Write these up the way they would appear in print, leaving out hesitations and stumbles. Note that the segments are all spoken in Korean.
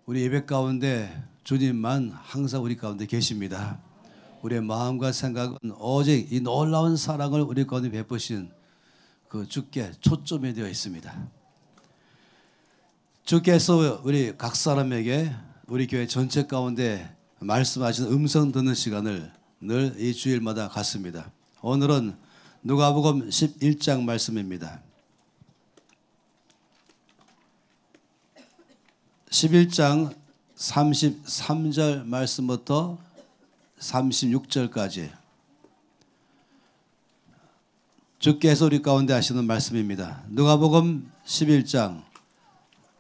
우리 예배 가운데 주님만 항상 우리 가운데 계십니다. 우리의 마음과 생각은 오직 이 놀라운 사랑을 우리 가운데 베푸신 그 주께 초점이 되어 있습니다. 주께서 우리 각 사람에게 우리 교회 전체 가운데 말씀하시는 음성 듣는 시간을 늘 이 주일마다 갖습니다. 오늘은 누가복음 11장 말씀입니다. 11장 33절 말씀부터 36절까지 주께서 우리 가운데 하시는 말씀입니다. 누가복음 11장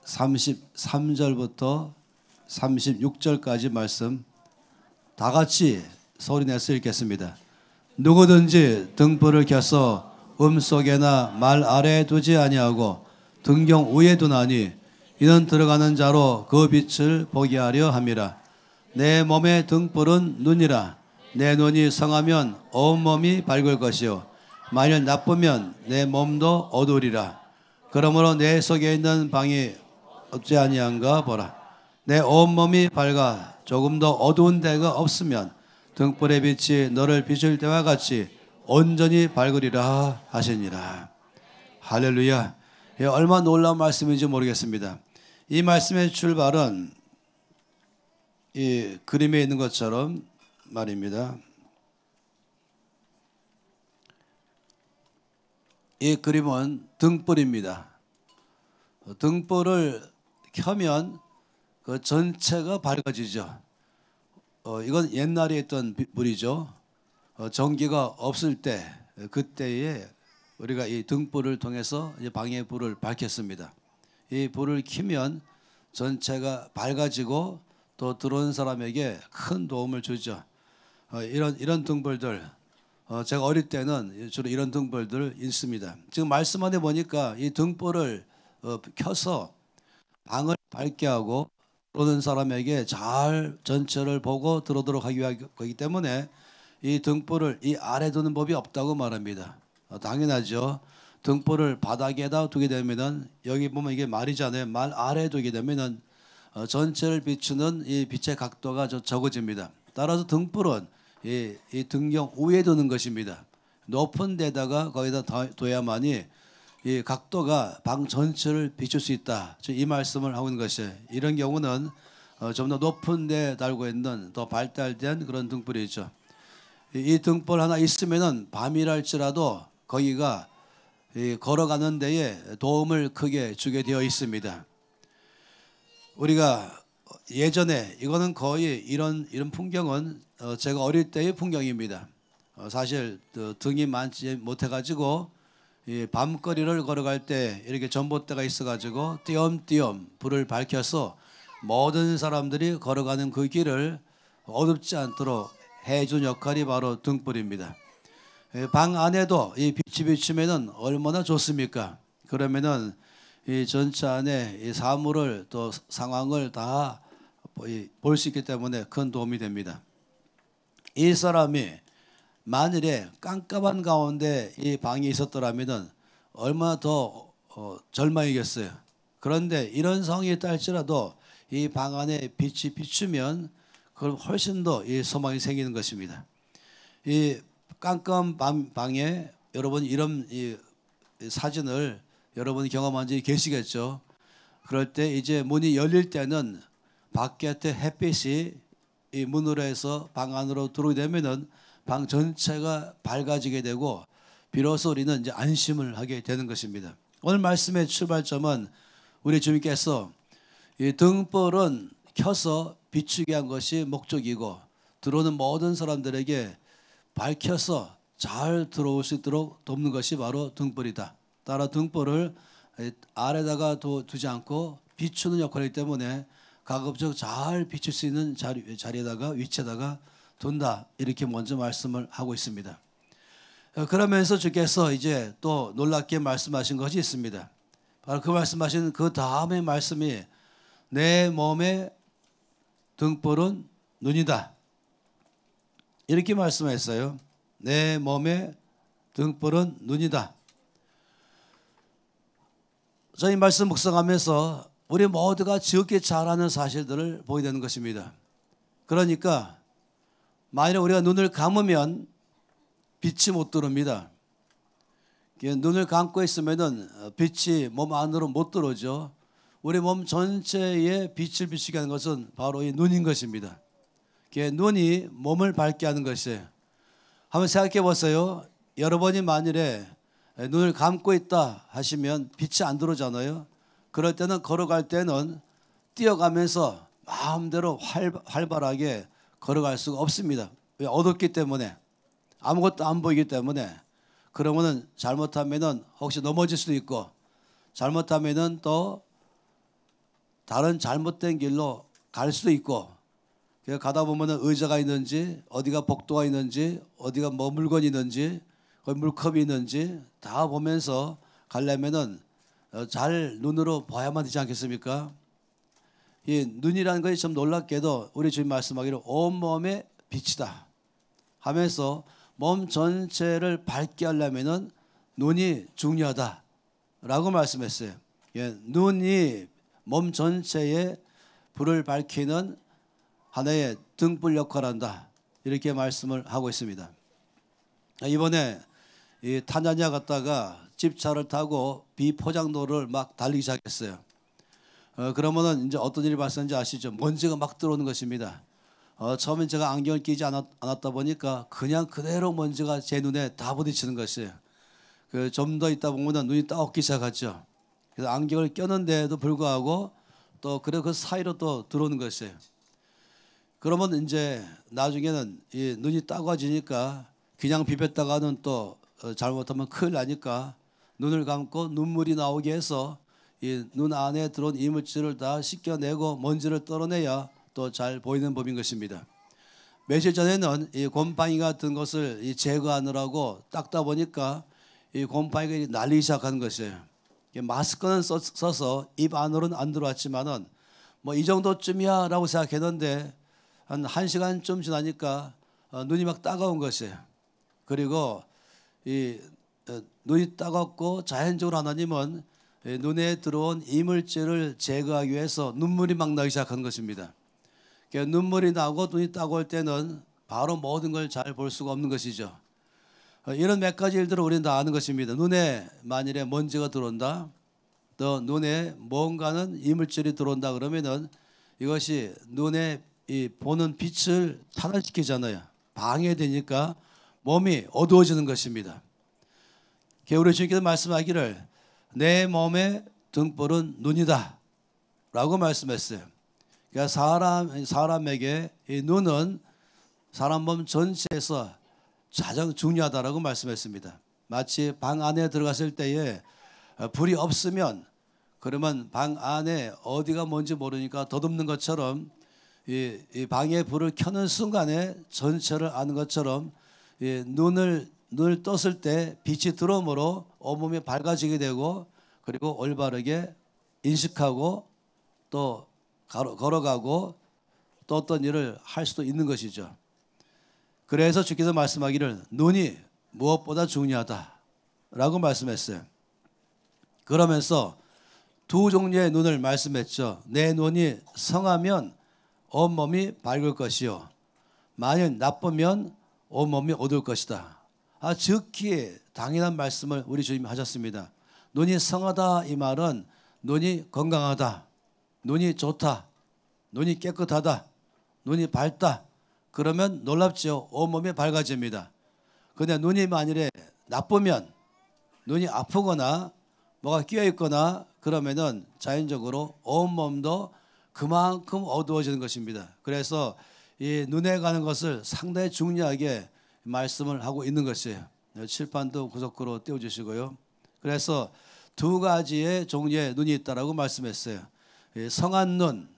33절부터 36절까지 말씀 다 같이 소리내서 읽겠습니다. 누구든지 등불을 켜서 속에나 말 아래에 두지 아니하고 등경 위에 두나니 이는 들어가는 자로 그 빛을 보게 하려 함이라. 내 몸의 등불은 눈이라. 내 눈이 성하면 온 몸이 밝을 것이요 만일 나쁘면 내 몸도 어두우리라. 그러므로 내 속에 있는 방이 어찌 아니한가 보라. 내 온몸이 밝아 조금도 어두운 데가 없으면 등불의 빛이 너를 비출 때와 같이 온전히 밝으리라 하시니라. 할렐루야. 얼마나 놀라운 말씀인지 모르겠습니다. 이 말씀의 출발은 이 그림에 있는 것처럼 말입니다. 이 그림은 등불입니다. 등불을 켜면 그 전체가 밝아지죠. 이건 옛날에 있던 불이죠. 전기가 없을 때 그때에 우리가 이 등불을 통해서 이제 방의 불을 밝혔습니다. 이 불을 켜면 전체가 밝아지고 또 들어온 사람에게 큰 도움을 주죠. 이런 등불들 제가 어릴 때는 주로 이런 등불들 있습니다. 지금 말씀 안에 보니까 이 등불을 켜서 방을 밝게 하고 들어오는 사람에게 잘 전체를 보고 들어오도록 하기 때문에 이 등불을 이 아래 두는 법이 없다고 말합니다. 당연하죠. 등불을 바닥에다 두게 되면은 여기 보면 이게 말이잖아요. 말 아래에 두게 되면은 전체를 비추는 이 빛의 각도가 적어집니다. 따라서 등불은 이 등경 위에 두는 것입니다. 높은 데다가 거기다 둬야만이 이 각도가 방 전체를 비출 수 있다. 이 말씀을 하고 있는 것이에요. 이런 경우는 좀 더 높은 데 달고 있는 더 발달된 그런 등불이죠. 이 등불 하나 있으면은 밤이랄지라도 거기가 걸어가는 데에 도움을 크게 주게 되어 있습니다. 우리가 예전에 이거는 거의 이런 풍경은 제가 어릴 때의 풍경입니다. 사실 등이 많지 못해가지고 이 밤거리를 걸어갈 때 이렇게 전봇대가 있어가지고 띄엄띄엄 불을 밝혀서 모든 사람들이 걸어가는 그 길을 어둡지 않도록 해준 역할이 바로 등불입니다. 방 안에도 이 빛이 비추면은 얼마나 좋습니까? 그러면은 이 전체 안에 이 사물을 또 상황을 다 볼 수 있기 때문에 큰 도움이 됩니다. 이 사람이 만일에 깜깜한 가운데 이 방이 있었더라면은 얼마나 더 절망이겠어요. 그런데 이런 상황이 있다 할지라도 이 방 안에 빛이 비추면 그럼 훨씬 더 이 소망이 생기는 것입니다. 이 깜깜한 방에 여러분 이런 이 사진을 여러분이 경험한 적이 계시겠죠. 그럴 때 이제 문이 열릴 때는 바깥에 햇빛이 이 문으로 해서 방 안으로 들어오게 되면은 방 전체가 밝아지게 되고 비로소 우리는 이제 안심을 하게 되는 것입니다. 오늘 말씀의 출발점은 우리 주님께서 이 등불은 켜서 비추게 한 것이 목적이고 들어오는 모든 사람들에게 밝혀서 잘 들어올 수 있도록 돕는 것이 바로 등불이다. 따라 등불을 아래다가 두지 않고 비추는 역할이기 때문에 가급적 잘 비출 수 있는 자리에다가 위치에다가 둔다. 이렇게 먼저 말씀을 하고 있습니다. 그러면서 주께서 이제 또 놀랍게 말씀하신 것이 있습니다. 바로 그 말씀하신 그 다음의 말씀이 내 몸의 등불은 눈이다. 이렇게 말씀했어요. 내 몸의 등불은 눈이다. 저희 말씀 묵상하면서 우리 모두가 지극히 잘 아는 사실들을 보게 되는 것입니다. 그러니까 만약 우리가 눈을 감으면 빛이 못 들어옵니다. 눈을 감고 있으면은 빛이 몸 안으로 못 들어오죠. 우리 몸 전체에 빛을 비추게 하는 것은 바로 이 눈인 것입니다. 눈이 몸을 밝게 하는 것이에요. 한번 생각해 보세요. 여러분이 만일에 눈을 감고 있다 하시면 빛이 안 들어오잖아요. 그럴 때는 걸어갈 때는 뛰어가면서 마음대로 활발하게 걸어갈 수가 없습니다. 왜? 어둡기 때문에, 아무것도 안 보이기 때문에. 그러면은 잘못하면은 혹시 넘어질 수도 있고, 잘못하면은 또 다른 잘못된 길로 갈 수도 있고, 가다 보면은 의자가 있는지, 어디가 복도가 있는지, 어디가 뭐 물건이 있는지, 거기 물컵이 있는지 다 보면서 가려면은 잘 눈으로 봐야만 되지 않겠습니까? 이 눈이라는 것이 좀 놀랍게도 우리 주님 말씀하기로 온몸의 빛이다 하면서 몸 전체를 밝게 하려면은 눈이 중요하다라고 말씀했어요. 눈이 몸 전체에 불을 밝히는 하나의 등불 역할을 한다, 이렇게 말씀을 하고 있습니다. 이번에 이 타냐냐 갔다가 집차를 타고 비포장도를 막 달리기 시작했어요. 그러면은 이제 어떤 일이 발생한지 아시죠? 먼지가 막 들어오는 것입니다. 처음엔 제가 안경을 끼지 않았다 보니까 그냥 그대로 먼지가 제 눈에 다 부딪히는 것이에요. 좀 더 있다 보면 눈이 따갑기 시작하죠. 그래서 안경을 꼈는데도 불구하고 또 그래 그 사이로 또 들어오는 것이에요. 그러면 이제 나중에는 이 눈이 따가워지니까 그냥 비볐다가는 또 잘못하면 큰일 나니까 눈을 감고 눈물이 나오게 해서 이 눈 안에 들어온 이물질을 다 씻겨내고 먼지를 떨어내야 또 잘 보이는 법인 것입니다. 며칠 전에는 이 곰팡이 같은 것을 제거하느라고 닦다 보니까 이 곰팡이가 날리기 시작하는 것이에요. 마스크는 써서 입 안으로는 안 들어왔지만은 뭐 이 정도쯤이야라고 생각했는데 한 1시간쯤 지나니까 눈이 막 따가운 것이에요. 그리고 이 눈이 따갑고 자연적으로 하나님은 눈에 들어온 이물질을 제거하기 위해서 눈물이 막 나기 시작한 것입니다. 눈물이 나고 눈이 따가울 때는 바로 모든 걸 잘 볼 수가 없는 것이죠. 이런 몇 가지 일들을 우리는 다 아는 것입니다. 눈에 만일에 먼지가 들어온다, 또 눈에 뭔가는 이물질이 들어온다 그러면은 이것이 눈에 이 보는 빛을 타락시키잖아요. 방해되니까 몸이 어두워지는 것입니다. 우리 주님께서 말씀하기를 내 몸의 등불은 눈이다 라고 말씀했어요. 그러니까 사람에게 이 눈은 사람 몸 전체에서 가장 중요하다라고 말씀했습니다. 마치 방 안에 들어갔을 때에 불이 없으면 그러면 방 안에 어디가 뭔지 모르니까 덧없는 것처럼 이 방에 불을 켜는 순간에 전체를 아는 것처럼 눈을 떴을 때 빛이 들어오므로 온몸이 밝아지게 되고 그리고 올바르게 인식하고 또 걸어가고 또 어떤 일을 할 수도 있는 것이죠. 그래서 주께서 말씀하기를 눈이 무엇보다 중요하다라고 말씀했어요. 그러면서 두 종류의 눈을 말씀했죠. 내 눈이 성하면 온몸이 밝을 것이요 만일 나쁘면 온몸이 어두울 것이다. 즉히 당연한 말씀을 우리 주님이 하셨습니다. 눈이 성하다 이 말은 눈이 건강하다, 눈이 좋다, 눈이 깨끗하다, 눈이 밝다 그러면 놀랍죠. 온몸이 밝아집니다. 그런데 눈이 만일에 나쁘면, 눈이 아프거나 뭐가 끼어있거나 그러면은 자연적으로 온몸도 그만큼 어두워지는 것입니다. 그래서 이 눈에 가는 것을 상당히 중요하게 말씀을 하고 있는 것이에요. 칠판도 구석구로 띄워주시고요. 그래서 두 가지의 종류의 눈이 있다라고 말씀했어요. 성한 눈,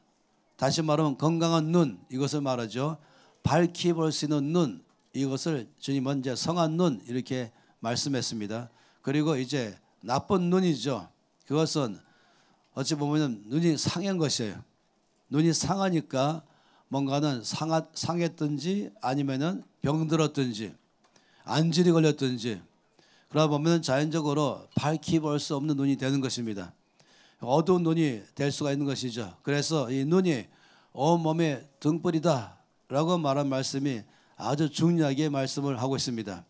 다시 말하면 건강한 눈, 이것을 말하죠. 밝히 볼 수 있는 눈, 이것을 주님은 이제 성한 눈 이렇게 말씀했습니다. 그리고 이제 나쁜 눈이죠. 그것은 어찌 보면 눈이 상한 것이에요. 눈이 상하니까 뭔가는 상했든지 아니면은 병들었든지 안질이 걸렸든지 그러다 보면 자연적으로 밝히 볼 수 없는 눈이 되는 것입니다. 어두운 눈이 될 수가 있는 것이죠. 그래서 이 눈이 온몸의 등불이다 라고 말한 말씀이 아주 중요하게 말씀을 하고 있습니다.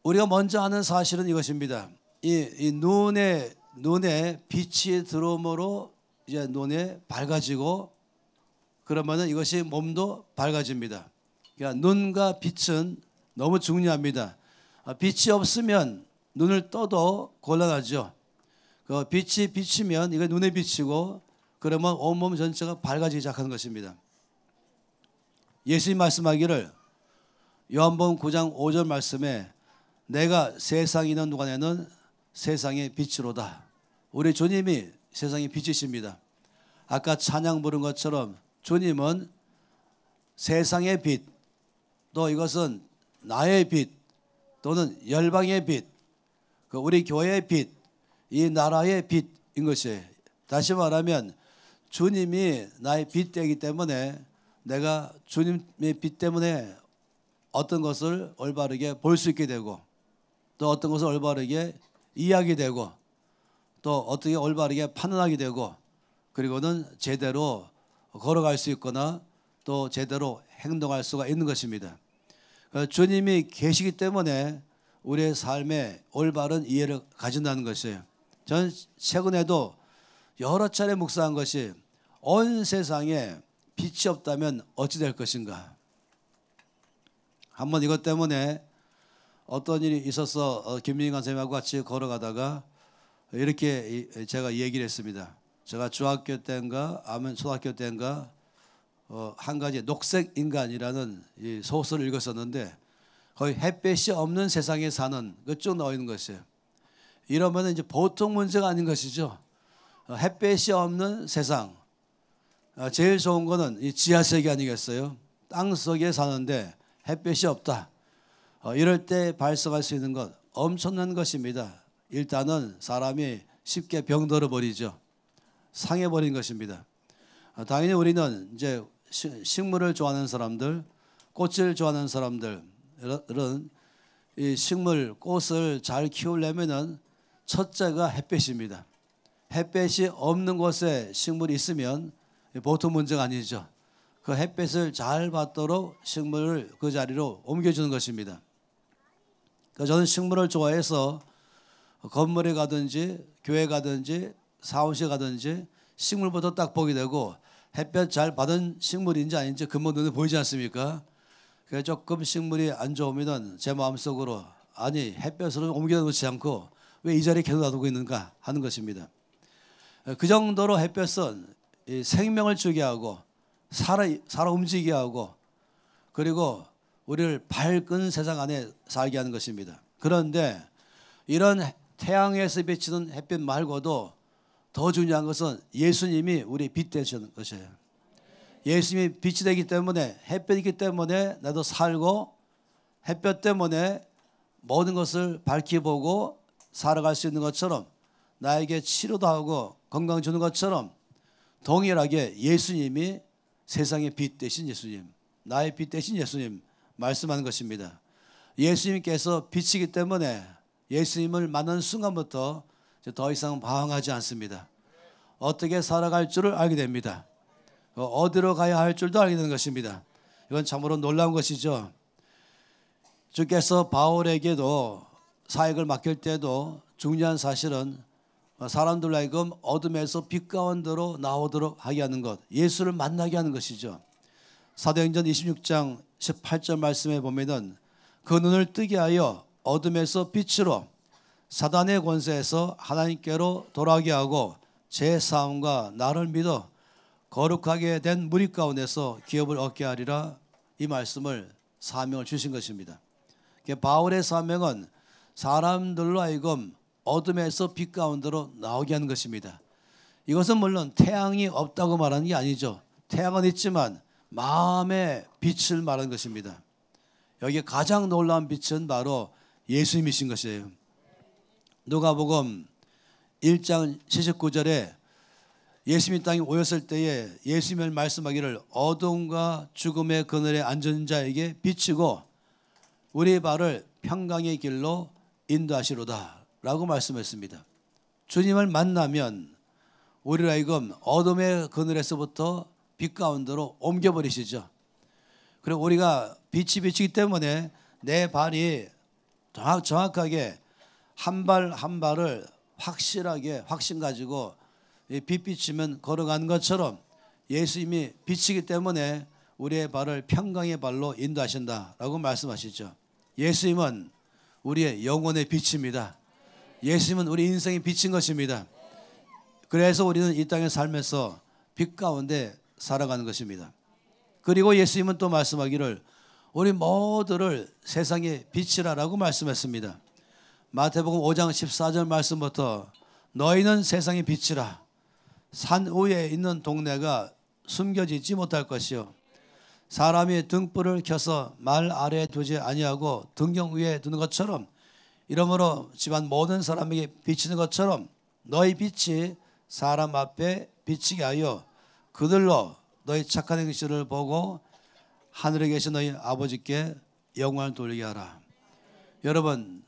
우리가 먼저 아는 사실은 이것입니다. 이 눈에 빛이 들어옴으로 이제 눈에 밝아지고, 그러면은 이것이 몸도 밝아집니다. 그러니까 눈과 빛은 너무 중요합니다. 빛이 없으면 눈을 떠도 곤란하죠. 그 빛이 비치면 이거 눈에 비치고, 그러면 온몸 전체가 밝아지기 시작하는 것입니다. 예수님 말씀하기를 요한복음 9장 5절 말씀에 내가 세상에 있는 동안에는 세상의 빛이로다. 우리 주님이 세상의 빛이십니다. 아까 찬양 부른 것처럼 주님은 세상의 빛, 또 이것은 나의 빛, 또는 열방의 빛, 우리 교회의 빛, 이 나라의 빛인 것이에요. 다시 말하면 주님이 나의 빛되기 때문에 내가 주님의 빛 때문에 어떤 것을 올바르게 볼 수 있게 되고, 또 어떤 것을 올바르게 이해하게 되고, 또 어떻게 올바르게 판단하게 되고, 그리고는 제대로 걸어갈 수 있거나 또 제대로 행동할 수가 있는 것입니다. 주님이 계시기 때문에 우리의 삶에 올바른 이해를 가진다는 것이에요. 저는 최근에도 여러 차례 묵상한 것이 온 세상에 빛이 없다면 어찌 될 것인가. 한번 이것 때문에 어떤 일이 있어서 김민관 선생님하고 같이 걸어가다가 이렇게 제가 얘기를 했습니다. 제가 중학교 때인가 아니면 초등학교 때인가 한 가지 녹색인간이라는 이 소설을 읽었었는데, 거의 햇볕이 없는 세상에 사는 쭉 나와 있는 것이에요. 이러면 이제 보통 문제가 아닌 것이죠. 햇볕이 없는 세상, 제일 좋은 거는 이 지하세계 아니겠어요? 땅 속에 사는데 햇볕이 없다. 이럴 때 발생할 수 있는 것 엄청난 것입니다. 일단은 사람이 쉽게 병들어 버리죠. 상해버린 것입니다. 당연히 우리는 이제 식물을 좋아하는 사람들, 꽃을 좋아하는 사람들, 이런 이 식물, 꽃을 잘 키우려면은 첫째가 햇볕입니다. 햇볕이 없는 곳에 식물이 있으면 보통 문제가 아니죠. 그 햇볕을 잘 받도록 식물을 그 자리로 옮겨주는 것입니다. 저는 식물을 좋아해서 건물에 가든지 교회 가든지 사무실 가든지 식물부터 딱 보게 되고, 햇볕 잘 받은 식물인지 아닌지 금방 눈에 보이지 않습니까? 그래서 조금 식물이 안 좋으면 제 마음속으로 아니 햇볕으로 옮겨놓지 않고 왜 이 자리에 계속 놔두고 있는가 하는 것입니다. 그 정도로 햇볕은 생명을 주게 하고 살아 움직이게 하고, 그리고 우리를 밝은 세상 안에 살게 하는 것입니다. 그런데 이런 태양에서 비치는 햇빛 말고도 더 중요한 것은 예수님이 우리 빛 되시는 것이에요. 예수님이 빛이 되기 때문에, 햇볕이기 때문에 나도 살고, 햇볕 때문에 모든 것을 밝히 보고 살아갈 수 있는 것처럼, 나에게 치료도 하고 건강 주는 것처럼 동일하게 예수님이 세상의 빛 되신 예수님, 나의 빛 되신 예수님 말씀하는 것입니다. 예수님께서 빛이기 때문에 예수님을 만난 순간부터 더 이상 방황하지 않습니다. 어떻게 살아갈 줄을 알게 됩니다. 어디로 가야 할 줄도 알게 되는 것입니다. 이건 참으로 놀라운 것이죠. 주께서 바울에게도 사역을 맡길 때도 중요한 사실은 사람들로 하여금 어둠에서 빛 가운데로 나오도록 하게 하는 것, 예수를 만나게 하는 것이죠. 사도행전 26장 18절 말씀에 보면은 그 눈을 뜨게 하여 어둠에서 빛으로 사단의 권세에서 하나님께로 돌아가게 하고 제 사함과 나를 믿어 거룩하게 된 무리 가운데서 기업을 얻게 하리라, 이 말씀을 사명을 주신 것입니다. 바울의 사명은 사람들로 하여금 어둠에서 빛 가운데로 나오게 하는 것입니다. 이것은 물론 태양이 없다고 말하는 게 아니죠. 태양은 있지만 마음의 빛을 말하는 것입니다. 여기 가장 놀라운 빛은 바로 예수님이신 것이에요. 누가복음 1장 79절에 예수님이 땅에 오셨을 때에 예수님을 말씀하기를 어둠과 죽음의 그늘에 앉은 자에게 비치고 우리의 발을 평강의 길로 인도하시로다 라고 말씀했습니다. 주님을 만나면 우리를 하여금 어둠의 그늘에서부터 빛 가운데로 옮겨버리시죠. 그리고 우리가 빛이 비치기 때문에 내 발이 정확하게 한 발 한 발을 확실하게 확신 가지고 빛 비치면 걸어가는 것처럼 예수님이 비치기 때문에 우리의 발을 평강의 발로 인도하신다라고 말씀하시죠. 예수님은 우리의 영혼의 빛입니다. 예수님은 우리 인생의 빛인 것입니다. 그래서 우리는 이 땅의 삶에서 빛 가운데 살아가는 것입니다. 그리고 예수님은 또 말씀하기를 우리 모두를 세상의 빛이라라고 말씀했습니다. 마태복음 5장 14절 말씀부터 너희는 세상의 빛이라. 산 위에 있는 동네가 숨겨지지 못할 것이요 사람이 등불을 켜서 말 아래에 두지 아니하고 등경 위에 두는 것처럼 이러므로 집안 모든 사람에게 비치는 것처럼 너희 빛이 사람 앞에 비치게 하여 그들로 너희 착한 행실을 보고 하늘에 계신 너희 아버지께 영광을 돌리게 하라. 여러분,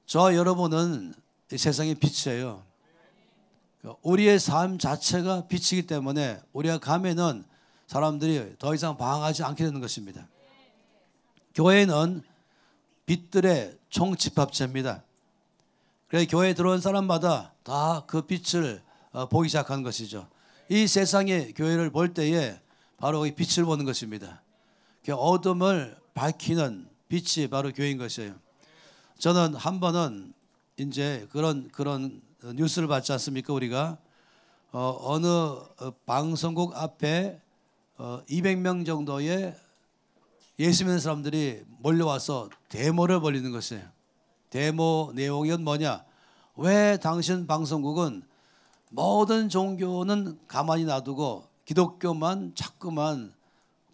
저 여러분은 이 세상의 빛이에요. 우리의 삶 자체가 빛이기 때문에 우리가 가면은 사람들이 더 이상 방황하지 않게 되는 것입니다. 교회는 빛들의 총집합체입니다. 그래서 교회에 들어온 사람마다 다 그 빛을 보기 시작한 것이죠. 이 세상의 교회를 볼 때에 바로 이 빛을 보는 것입니다. 어둠을 밝히는 빛이 바로 교회인 것이에요. 저는 한 번은 이제 그런 뉴스를 봤지 않습니까? 우리가 어느 방송국 앞에 200명 정도의 예수 믿는 사람들이 몰려와서 데모를 벌이는 것이에요. 데모 내용은 뭐냐? 왜 당신 방송국은 모든 종교는 가만히 놔두고 기독교만 자꾸만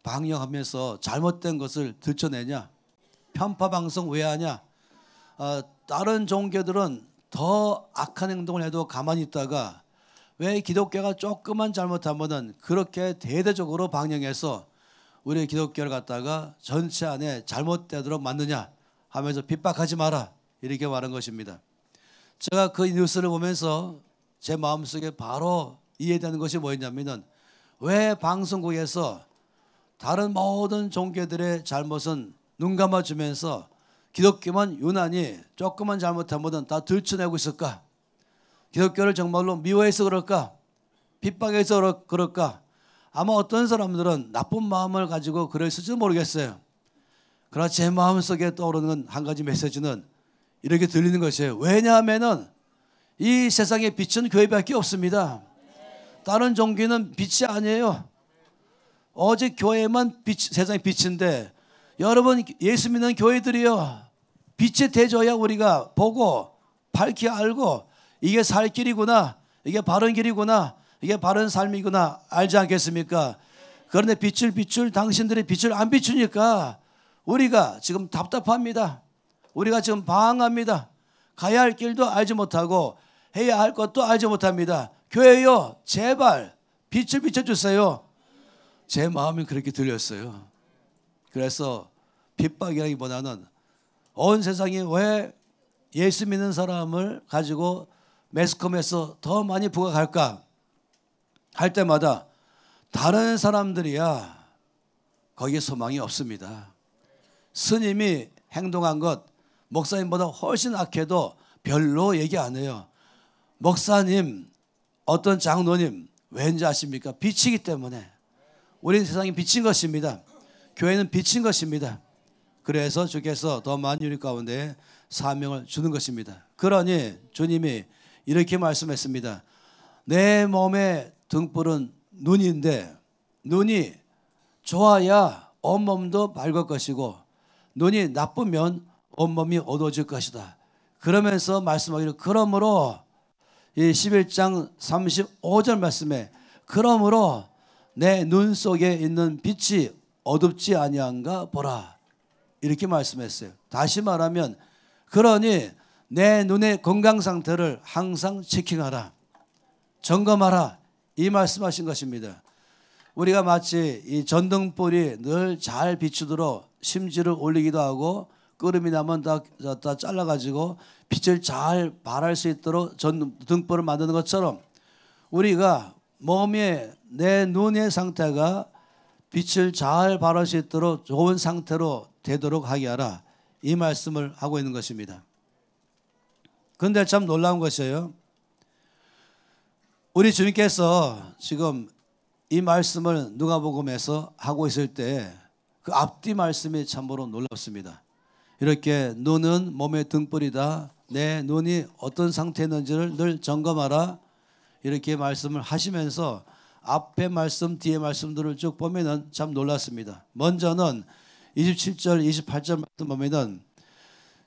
방영하면서 잘못된 것을 들춰내냐? 편파 방송 왜 하냐? 다른 종교들은 더 악한 행동을 해도 가만히 있다가 왜 기독교가 조금만 잘못하면은 그렇게 대대적으로 방영해서 우리 기독교를 갖다가 전체 안에 잘못되도록 만드냐 하면서 핍박하지 마라 이렇게 말한 것입니다. 제가 그 뉴스를 보면서 제 마음속에 바로 이해되는 것이 뭐였냐면은 왜 방송국에서 다른 모든 종교들의 잘못은 눈 감아주면서 기독교만 유난히 조금만 잘못하면 다 들춰내고 있을까? 기독교를 정말로 미워해서 그럴까? 핍박해서 그럴까? 아마 어떤 사람들은 나쁜 마음을 가지고 글을 쓸지도 모르겠어요. 그러나 제 마음속에 떠오르는 한 가지 메시지는 이렇게 들리는 것이에요. 왜냐하면은 이 세상의 빛은 교회밖에 없습니다. 다른 종교는 빛이 아니에요. 오직 교회만 세상의 빛인데 여러분 예수 믿는 교회들이요. 빛이 되줘야 우리가 보고 밝히 알고 이게 살 길이구나. 이게 바른 길이구나. 이게 바른 삶이구나. 알지 않겠습니까? 그런데 빛을 당신들의 빛을 안 비추니까 우리가 지금 답답합니다. 우리가 지금 방황합니다. 가야 할 길도 알지 못하고 해야 할 것도 알지 못합니다. 교회요. 제발 빛을 비춰주세요. 제 마음이 그렇게 들렸어요. 그래서 핍박이라기보다는 온 세상이 왜 예수 믿는 사람을 가지고 매스컴에서 더 많이 부각할까 할 때마다 다른 사람들이야 거기에 소망이 없습니다. 스님이 행동한 것 목사님보다 훨씬 악해도 별로 얘기 안 해요. 목사님 어떤 장로님 왠지 아십니까? 빛이기 때문에 우리는 세상이 빛인 것입니다. 교회는 빛인 것입니다. 그래서 주께서 더 많은 우리 가운데 사명을 주는 것입니다. 그러니 주님이 이렇게 말씀했습니다. 내 몸의 등불은 눈인데 눈이 좋아야 온몸도 밝을 것이고 눈이 나쁘면 온몸이 어두워질 것이다. 그러면서 말씀하기를 그러므로 이 11장 35절 말씀에 그러므로 내 눈 속에 있는 빛이 어둡지 아니한가 보라 이렇게 말씀했어요. 다시 말하면 그러니 내 눈의 건강 상태를 항상 체킹하라 점검하라 이 말씀하신 것입니다. 우리가 마치 이 전등불이 늘 잘 비추도록 심지를 올리기도 하고 끓음이 나면 다 잘라가지고 빛을 잘 발할 수 있도록 전 등불을 만드는 것처럼 우리가 몸의 내 눈의 상태가 빛을 잘 발할 수 있도록 좋은 상태로 되도록 하게 하라. 이 말씀을 하고 있는 것입니다. 그런데 참 놀라운 것이에요. 우리 주님께서 지금 이 말씀을 누가복음에서 하고 있을 때 그 앞뒤 말씀이 참으로 놀랍습니다. 이렇게 눈은 몸의 등불이다. 내 눈이 어떤 상태에 있는지를 늘 점검하라. 이렇게 말씀을 하시면서 앞에 말씀 뒤에 말씀들을 쭉 보면은 참 놀랐습니다. 먼저는 27절 28절 말씀 보면은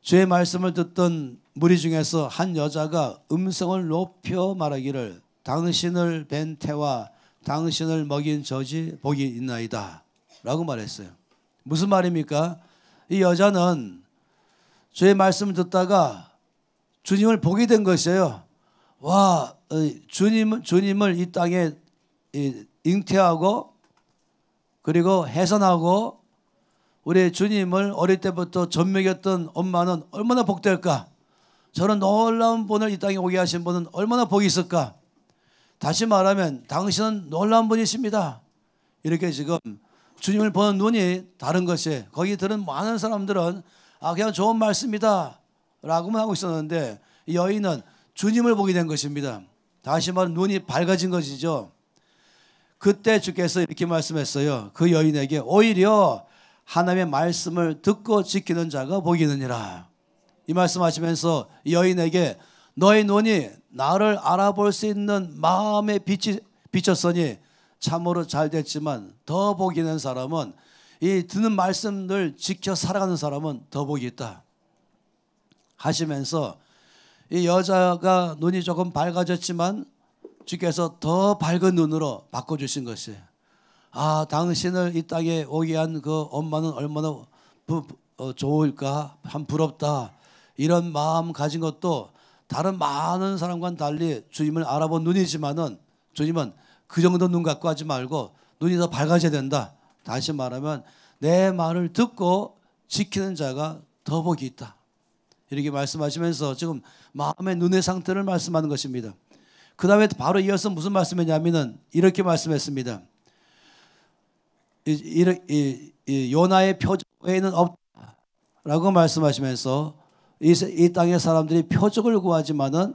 주의 말씀을 듣던 무리 중에서 한 여자가 음성을 높여 말하기를 당신을 뵌 태와 당신을 먹인 젖이 복이 있나이다 라고 말했어요. 무슨 말입니까? 이 여자는 주의 말씀을 듣다가 주님을 보게 된 것이에요. 와, 주님을 이 땅에 잉태하고 그리고 해산하고 우리 주님을 어릴 때부터 젖먹였던 엄마는 얼마나 복될까? 저런 놀라운 분을 이 땅에 오게 하신 분은 얼마나 복이 있을까? 다시 말하면 당신은 놀라운 분이십니다. 이렇게 지금 주님을 보는 눈이 다른 것이, 거기 들은 많은 사람들은 그냥 좋은 말씀이다 라고만 하고 있었는데 이 여인은 주님을 보게 된 것입니다. 다시 말하면 눈이 밝아진 것이죠. 그때 주께서 이렇게 말씀했어요. 그 여인에게 오히려 하나님의 말씀을 듣고 지키는 자가 복이 있느니라. 이 말씀하시면서 이 여인에게 너의 눈이 나를 알아볼 수 있는 마음의 빛이 비쳤으니 참으로 잘 됐지만 더 복이 있는 사람은 이 듣는 말씀을 지켜 살아가는 사람은 더 복이 있다 하시면서 이 여자가 눈이 조금 밝아졌지만 주께서 더 밝은 눈으로 바꿔주신 것이에요. 당신을 이 땅에 오게 한 그 엄마는 얼마나 좋을까, 참 부럽다, 이런 마음 가진 것도 다른 많은 사람과는 달리 주님을 알아본 눈이지만은 주님은 그 정도 눈 갖고 하지 말고 눈이 더 밝아져야 된다. 다시 말하면 내 말을 듣고 지키는 자가 더 복이 있다. 이렇게 말씀하시면서 지금 마음의 눈의 상태를 말씀하는 것입니다. 그 다음에 바로 이어서 무슨 말씀이냐면은 이렇게 말씀했습니다. 요나의 표적 외에는 없다라고 말씀하시면서 이 땅의 사람들이 표적을 구하지만은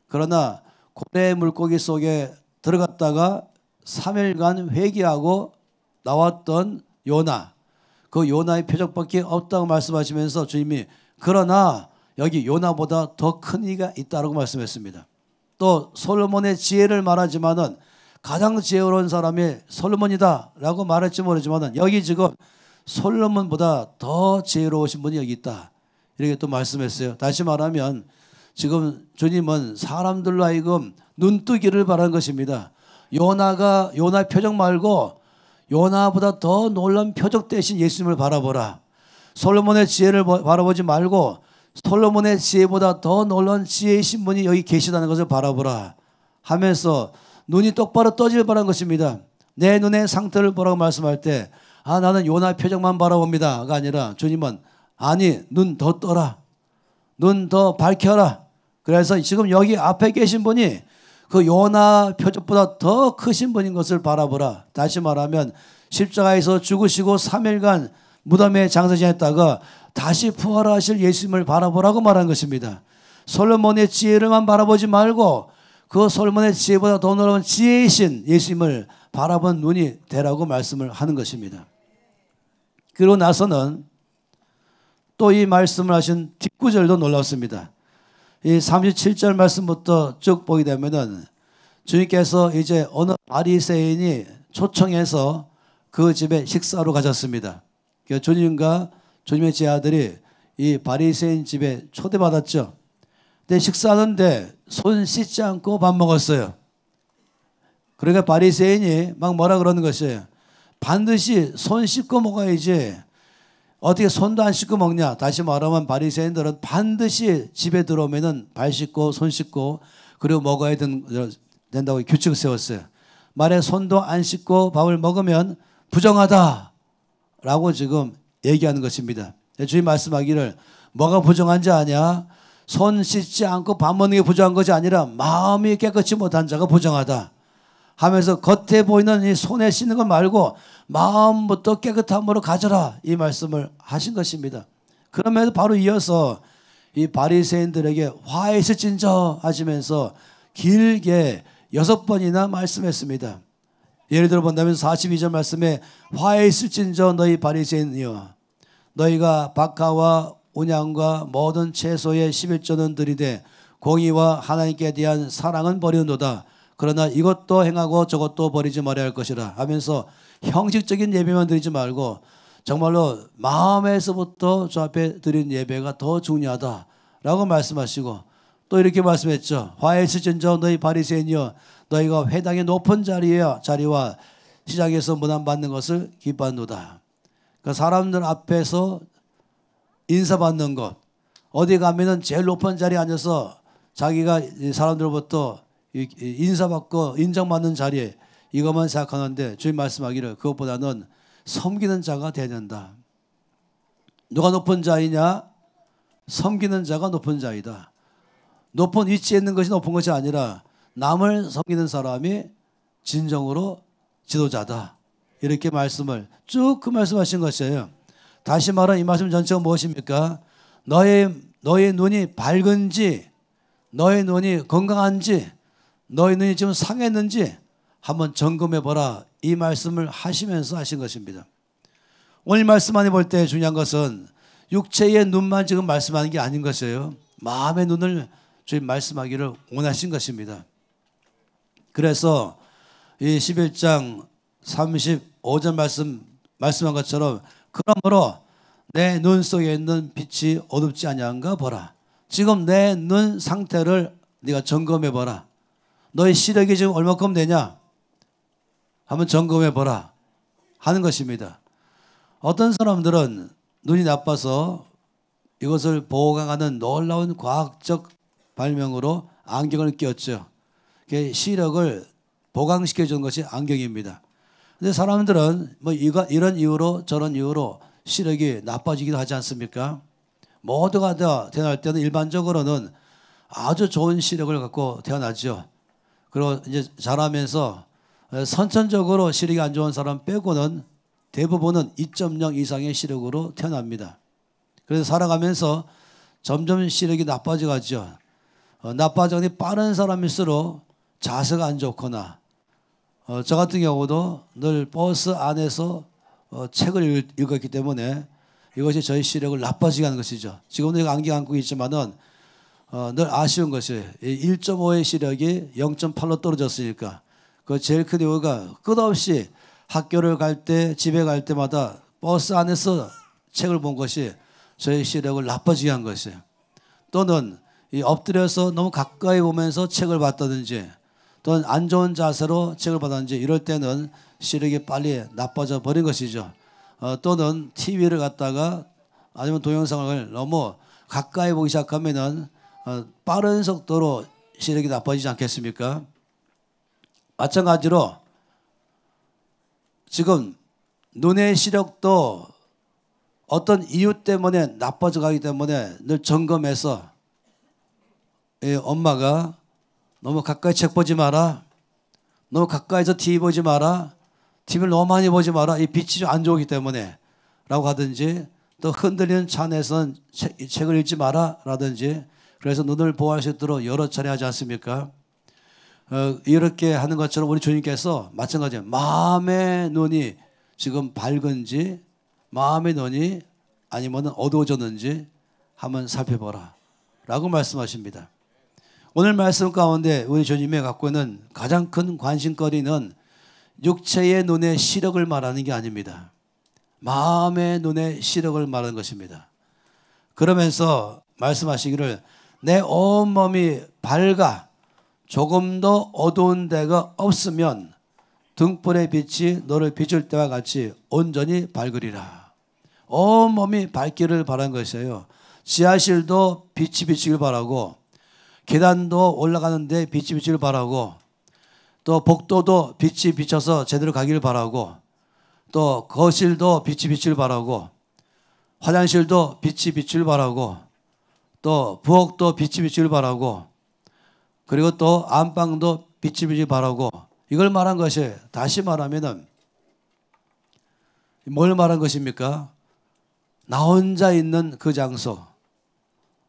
그러나 고래 물고기 속에 들어갔다가 3일간 회개하고 나왔던 요나, 그 요나의 표적밖에 없다고 말씀하시면서 주님이 그러나 여기 요나보다 더 큰 이가 있다라고 말씀했습니다. 또 솔로몬의 지혜를 말하지만은 가장 지혜로운 사람이 솔로몬이다라고 말할지 모르지만은 여기 지금 솔로몬보다 더 지혜로우신 분이 여기 있다. 이렇게 또 말씀했어요. 다시 말하면 지금 주님은 사람들로 하여금 눈뜨기를 바라는 것입니다. 요나 표적 말고 요나보다 더 놀라운 표적 대신 예수님을 바라보라. 솔로몬의 지혜를 바라보지 말고 솔로몬의 지혜보다 더 놀라운 지혜이신 분이 여기 계시다는 것을 바라보라 하면서 눈이 똑바로 떠질 바라는 것입니다. 내 눈의 상태를 보라고 말씀할 때 나는 요나 표적만 바라봅니다가 아니라 주님은 아니 눈 더 떠라, 눈 더 밝혀라. 그래서 지금 여기 앞에 계신 분이 그 요나 표적보다 더 크신 분인 것을 바라보라. 다시 말하면 십자가에서 죽으시고 3일간 무덤에 장사 지냈다가 다시 부활하실 예수님을 바라보라고 말한 것입니다. 솔로몬의 지혜를만 바라보지 말고 그 솔로몬의 지혜보다 더 놀라운 지혜이신 예수님을 바라본 눈이 되라고 말씀을 하는 것입니다. 그러고 나서는 또 이 말씀을 하신 뒷구절도 놀랍습니다. 이 37절 말씀부터 쭉 보게 되면은 주님께서 이제 어느 바리새인이 초청해서 그 집에 식사로 가셨습니다. 주님과 주님의 제자들이 이 바리새인 집에 초대받았죠. 근데 식사하는데 손 씻지 않고 밥 먹었어요. 그러니까 바리새인이 막 뭐라 그러는 것이에요. 반드시 손 씻고 먹어야지. 어떻게 손도 안 씻고 먹냐? 다시 말하면 바리새인들은 반드시 집에 들어오면은 발 씻고 손 씻고 그리고 먹어야 된다고 규칙을 세웠어요. 말에 손도 안 씻고 밥을 먹으면 부정하다라고 지금 얘기하는 것입니다. 주님 말씀하기를 뭐가 부정한지 아냐? 손 씻지 않고 밥 먹는 게 부정한 것이 아니라 마음이 깨끗이 못한 자가 부정하다 하면서 겉에 보이는 이 손에 씻는 것 말고 마음부터 깨끗함으로 가져라 이 말씀을 하신 것입니다. 그러면서 바로 이어서 이 바리새인들에게 화해 있을진저 하시면서 길게 6번이나 말씀했습니다. 예를 들어 본다면 42절 말씀에 화해 있을진저 너희 바리새인이여 너희가 박하와 온양과 모든 채소의 11조는 들이되 공의와 하나님께 대한 사랑은 버리는도다. 그러나 이것도 행하고 저것도 버리지 말아야 할 것이라 하면서 형식적인 예배만 드리지 말고 정말로 마음에서부터 저 앞에 드린 예배가 더 중요하다라고 말씀하시고 또 이렇게 말씀했죠. 화해 있을진저 너희 바리새인이여 너희가 회당의 높은 자리와 시장에서 문안받는 것을 기뻐한도다. 그러니까 사람들 앞에서 인사받는 것 어디 가면은 제일 높은 자리에 앉아서 자기가 사람들로부터 인사받고 인정받는 자리에 이것만 생각하는데 주님 말씀하기를 그것보다는 섬기는 자가 되어야 된다. 누가 높은 자이냐? 섬기는 자가 높은 자이다. 높은 위치에 있는 것이 높은 것이 아니라 남을 섬기는 사람이 진정으로 지도자다. 이렇게 말씀을 쭉 그 말씀하신 것이에요. 다시 말하면 이 말씀 전체가 무엇입니까? 너의 눈이 밝은지 너의 눈이 건강한지 너의 눈이 지금 상했는지 한번 점검해 보라 이 말씀을 하시면서 하신 것입니다. 오늘 말씀 안에 볼 때 중요한 것은 육체의 눈만 지금 말씀하는 게 아닌 것이에요. 마음의 눈을 주님 말씀하기를 원하신 것입니다. 그래서 이 11장 35절 말씀한 것처럼 그러므로 내 눈 속에 있는 빛이 어둡지 아니한가 보라. 지금 내 눈 상태를 네가 점검해 보라. 너의 시력이 지금 얼마큼 되냐? 한번 점검해 보라 하는 것입니다. 어떤 사람들은 눈이 나빠서 이것을 보강하는 놀라운 과학적 발명으로 안경을 끼웠죠. 시력을 보강시켜 주는 것이 안경입니다. 근데 사람들은 뭐 이런 이유로 저런 이유로 시력이 나빠지기도 하지 않습니까? 모두가 다 태어날 때는 일반적으로는 아주 좋은 시력을 갖고 태어나죠. 그리고 이제 자라면서 선천적으로 시력이 안 좋은 사람 빼고는 대부분은 2.0 이상의 시력으로 태어납니다. 그래서 살아가면서 점점 시력이 나빠져 가죠. 나빠져서 빠른 사람일수록 자세가 안 좋거나 저 같은 경우도 늘 버스 안에서 책을 읽었기 때문에 이것이 저희 시력을 나빠지게 하는 것이죠. 지금도 제가 안경 안고 있지만은 늘 아쉬운 것이 1.5의 시력이 0.8로 떨어졌으니까 그 제일 큰 이유가 끝없이 학교를 갈 때 집에 갈 때마다 버스 안에서 책을 본 것이 저희 시력을 나빠지게 한 것이에요. 또는 엎드려서 너무 가까이 보면서 책을 봤다든지 또는 안 좋은 자세로 책을 봤다든지 이럴 때는 시력이 빨리 나빠져 버린 것이죠. 또는 TV를 갖다가 아니면 동영상을 너무 가까이 보기 시작하면은 빠른 속도로 시력이 나빠지지 않겠습니까? 마찬가지로 지금 눈의 시력도 어떤 이유 때문에 나빠져 가기 때문에 늘 점검해서 엄마가 너무 가까이 책 보지 마라. 너무 가까이서 TV 보지 마라. TV를 너무 많이 보지 마라. 이 빛이 좀 안 좋기 때문에 라고 하든지 또 흔들리는 차 안에서는 책을 읽지 마라 라든지 그래서 눈을 보호할 수 있도록 여러 차례 하지 않습니까? 이렇게 하는 것처럼 우리 주님께서 마찬가지예요. 마음의 눈이 지금 밝은지 마음의 눈이 아니면 어두워졌는지 한번 살펴보라 라고 말씀하십니다. 오늘 말씀 가운데 우리 주님이 갖고 있는 가장 큰 관심거리는 육체의 눈의 시력을 말하는 게 아닙니다. 마음의 눈의 시력을 말하는 것입니다. 그러면서 말씀하시기를 내 온몸이 밝아 조금도 어두운 데가 없으면 등불의 빛이 너를 비출 때와 같이 온전히 밝으리라. 온몸이 밝기를 바라는 것이에요. 지하실도 빛이 비치길 바라고 계단도 올라가는데 빛이 비치길 바라고 또 복도도 빛이 비쳐서 제대로 가기를 바라고 또 거실도 빛이 비치길 바라고 화장실도 빛이 비치길 바라고 또 부엌도 빛이 비치길 바라고, 그리고 또 안방도 빛이 비치길 바라고, 이걸 말한 것이, 다시 말하면은 뭘 말한 것입니까? 나 혼자 있는 그 장소,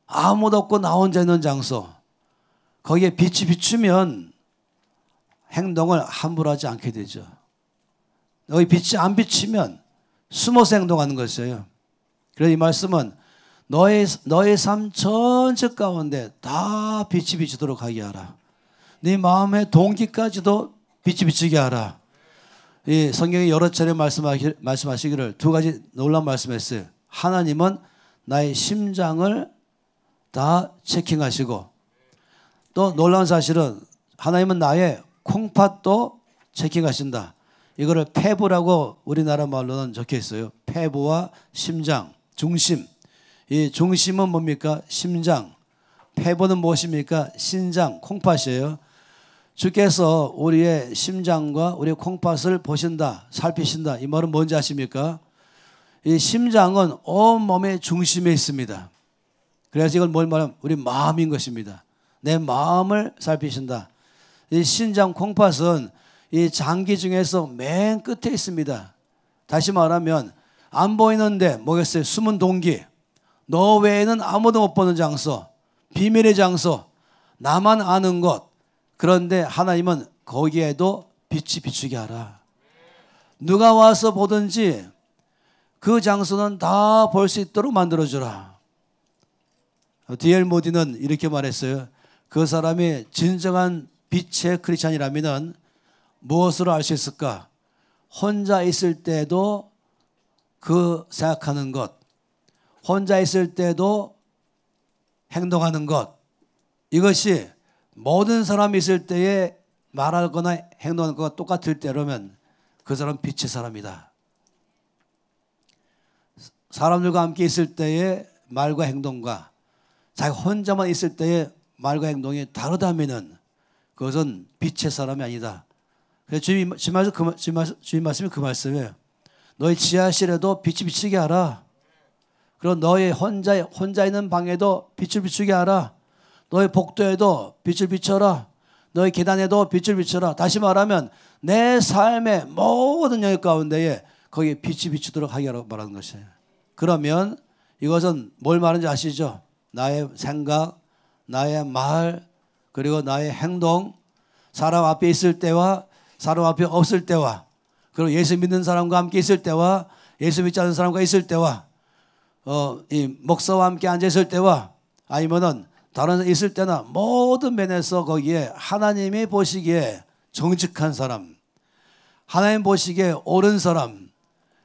아무도 없고 나 혼자 있는 장소, 거기에 빛이 비추면 행동을 함부로 하지 않게 되죠. 여기 빛이 안 비치면 숨어서 행동하는 것이에요. 그래서 이 말씀은 너의 삶 전체 가운데 다 빛이 비추도록 하게 하라. 네 마음의 동기까지도 빛이 비추게 하라. 이 성경에 여러 차례 말씀하시기를 두 가지 놀라운 말씀했어요. 하나님은 나의 심장을 다 체킹하시고, 또 놀라운 사실은 하나님은 나의 콩팥도 체킹하신다. 이거를 폐부라고 우리나라 말로는 적혀 있어요. 폐부와 심장, 중심. 이 중심은 뭡니까? 심장. 폐부는 무엇입니까? 신장, 콩팥이에요. 주께서 우리의 심장과 우리의 콩팥을 보신다, 살피신다. 이 말은 뭔지 아십니까? 이 심장은 온몸의 중심에 있습니다. 그래서 이걸 뭘 말하면 우리 마음인 것입니다. 내 마음을 살피신다. 이 신장 콩팥은 이 장기 중에서 맨 끝에 있습니다. 다시 말하면 안 보이는데 뭐겠어요? 숨은 동기. 너 외에는 아무도 못 보는 장소, 비밀의 장소, 나만 아는 곳. 그런데 하나님은 거기에도 빛이 비추게 하라. 누가 와서 보든지 그 장소는 다 볼 수 있도록 만들어주라. D.L. 모디는 이렇게 말했어요. 그 사람이 진정한 빛의 크리스찬이라면 무엇으로 알 수 있을까? 혼자 있을 때도 그 생각하는 것, 혼자 있을 때도 행동하는 것, 이것이 모든 사람이 있을 때에 말하거나 행동하는 것과 똑같을 때라면 그 사람은 빛의 사람이다. 사람들과 함께 있을 때의 말과 행동과 자기 혼자만 있을 때의 말과 행동이 다르다면은 그것은 빛의 사람이 아니다. 그래서 주님 말씀이 그 말씀이에요. 너희 지하실에도 빛이 비치게 하라. 그리고 너희 혼자 있는 방에도 빛을 비추게 하라. 너희 복도에도 빛을 비춰라. 너희 계단에도 빛을 비춰라. 다시 말하면 내 삶의 모든 영역 가운데에 거기에 빛이 비추도록 하게 하라고 말하는 것이에요. 그러면 이것은 뭘 말하는지 아시죠? 나의 생각, 나의 말, 그리고 나의 행동, 사람 앞에 있을 때와 사람 앞에 없을 때와, 그리고 예수 믿는 사람과 함께 있을 때와 예수 믿지 않는 사람과 있을 때와, 이 목사와 함께 앉아 있을 때와, 아니면은 다른 데 있을 때나 모든 면에서 거기에 하나님이 보시기에 정직한 사람, 하나님 보시기에 옳은 사람,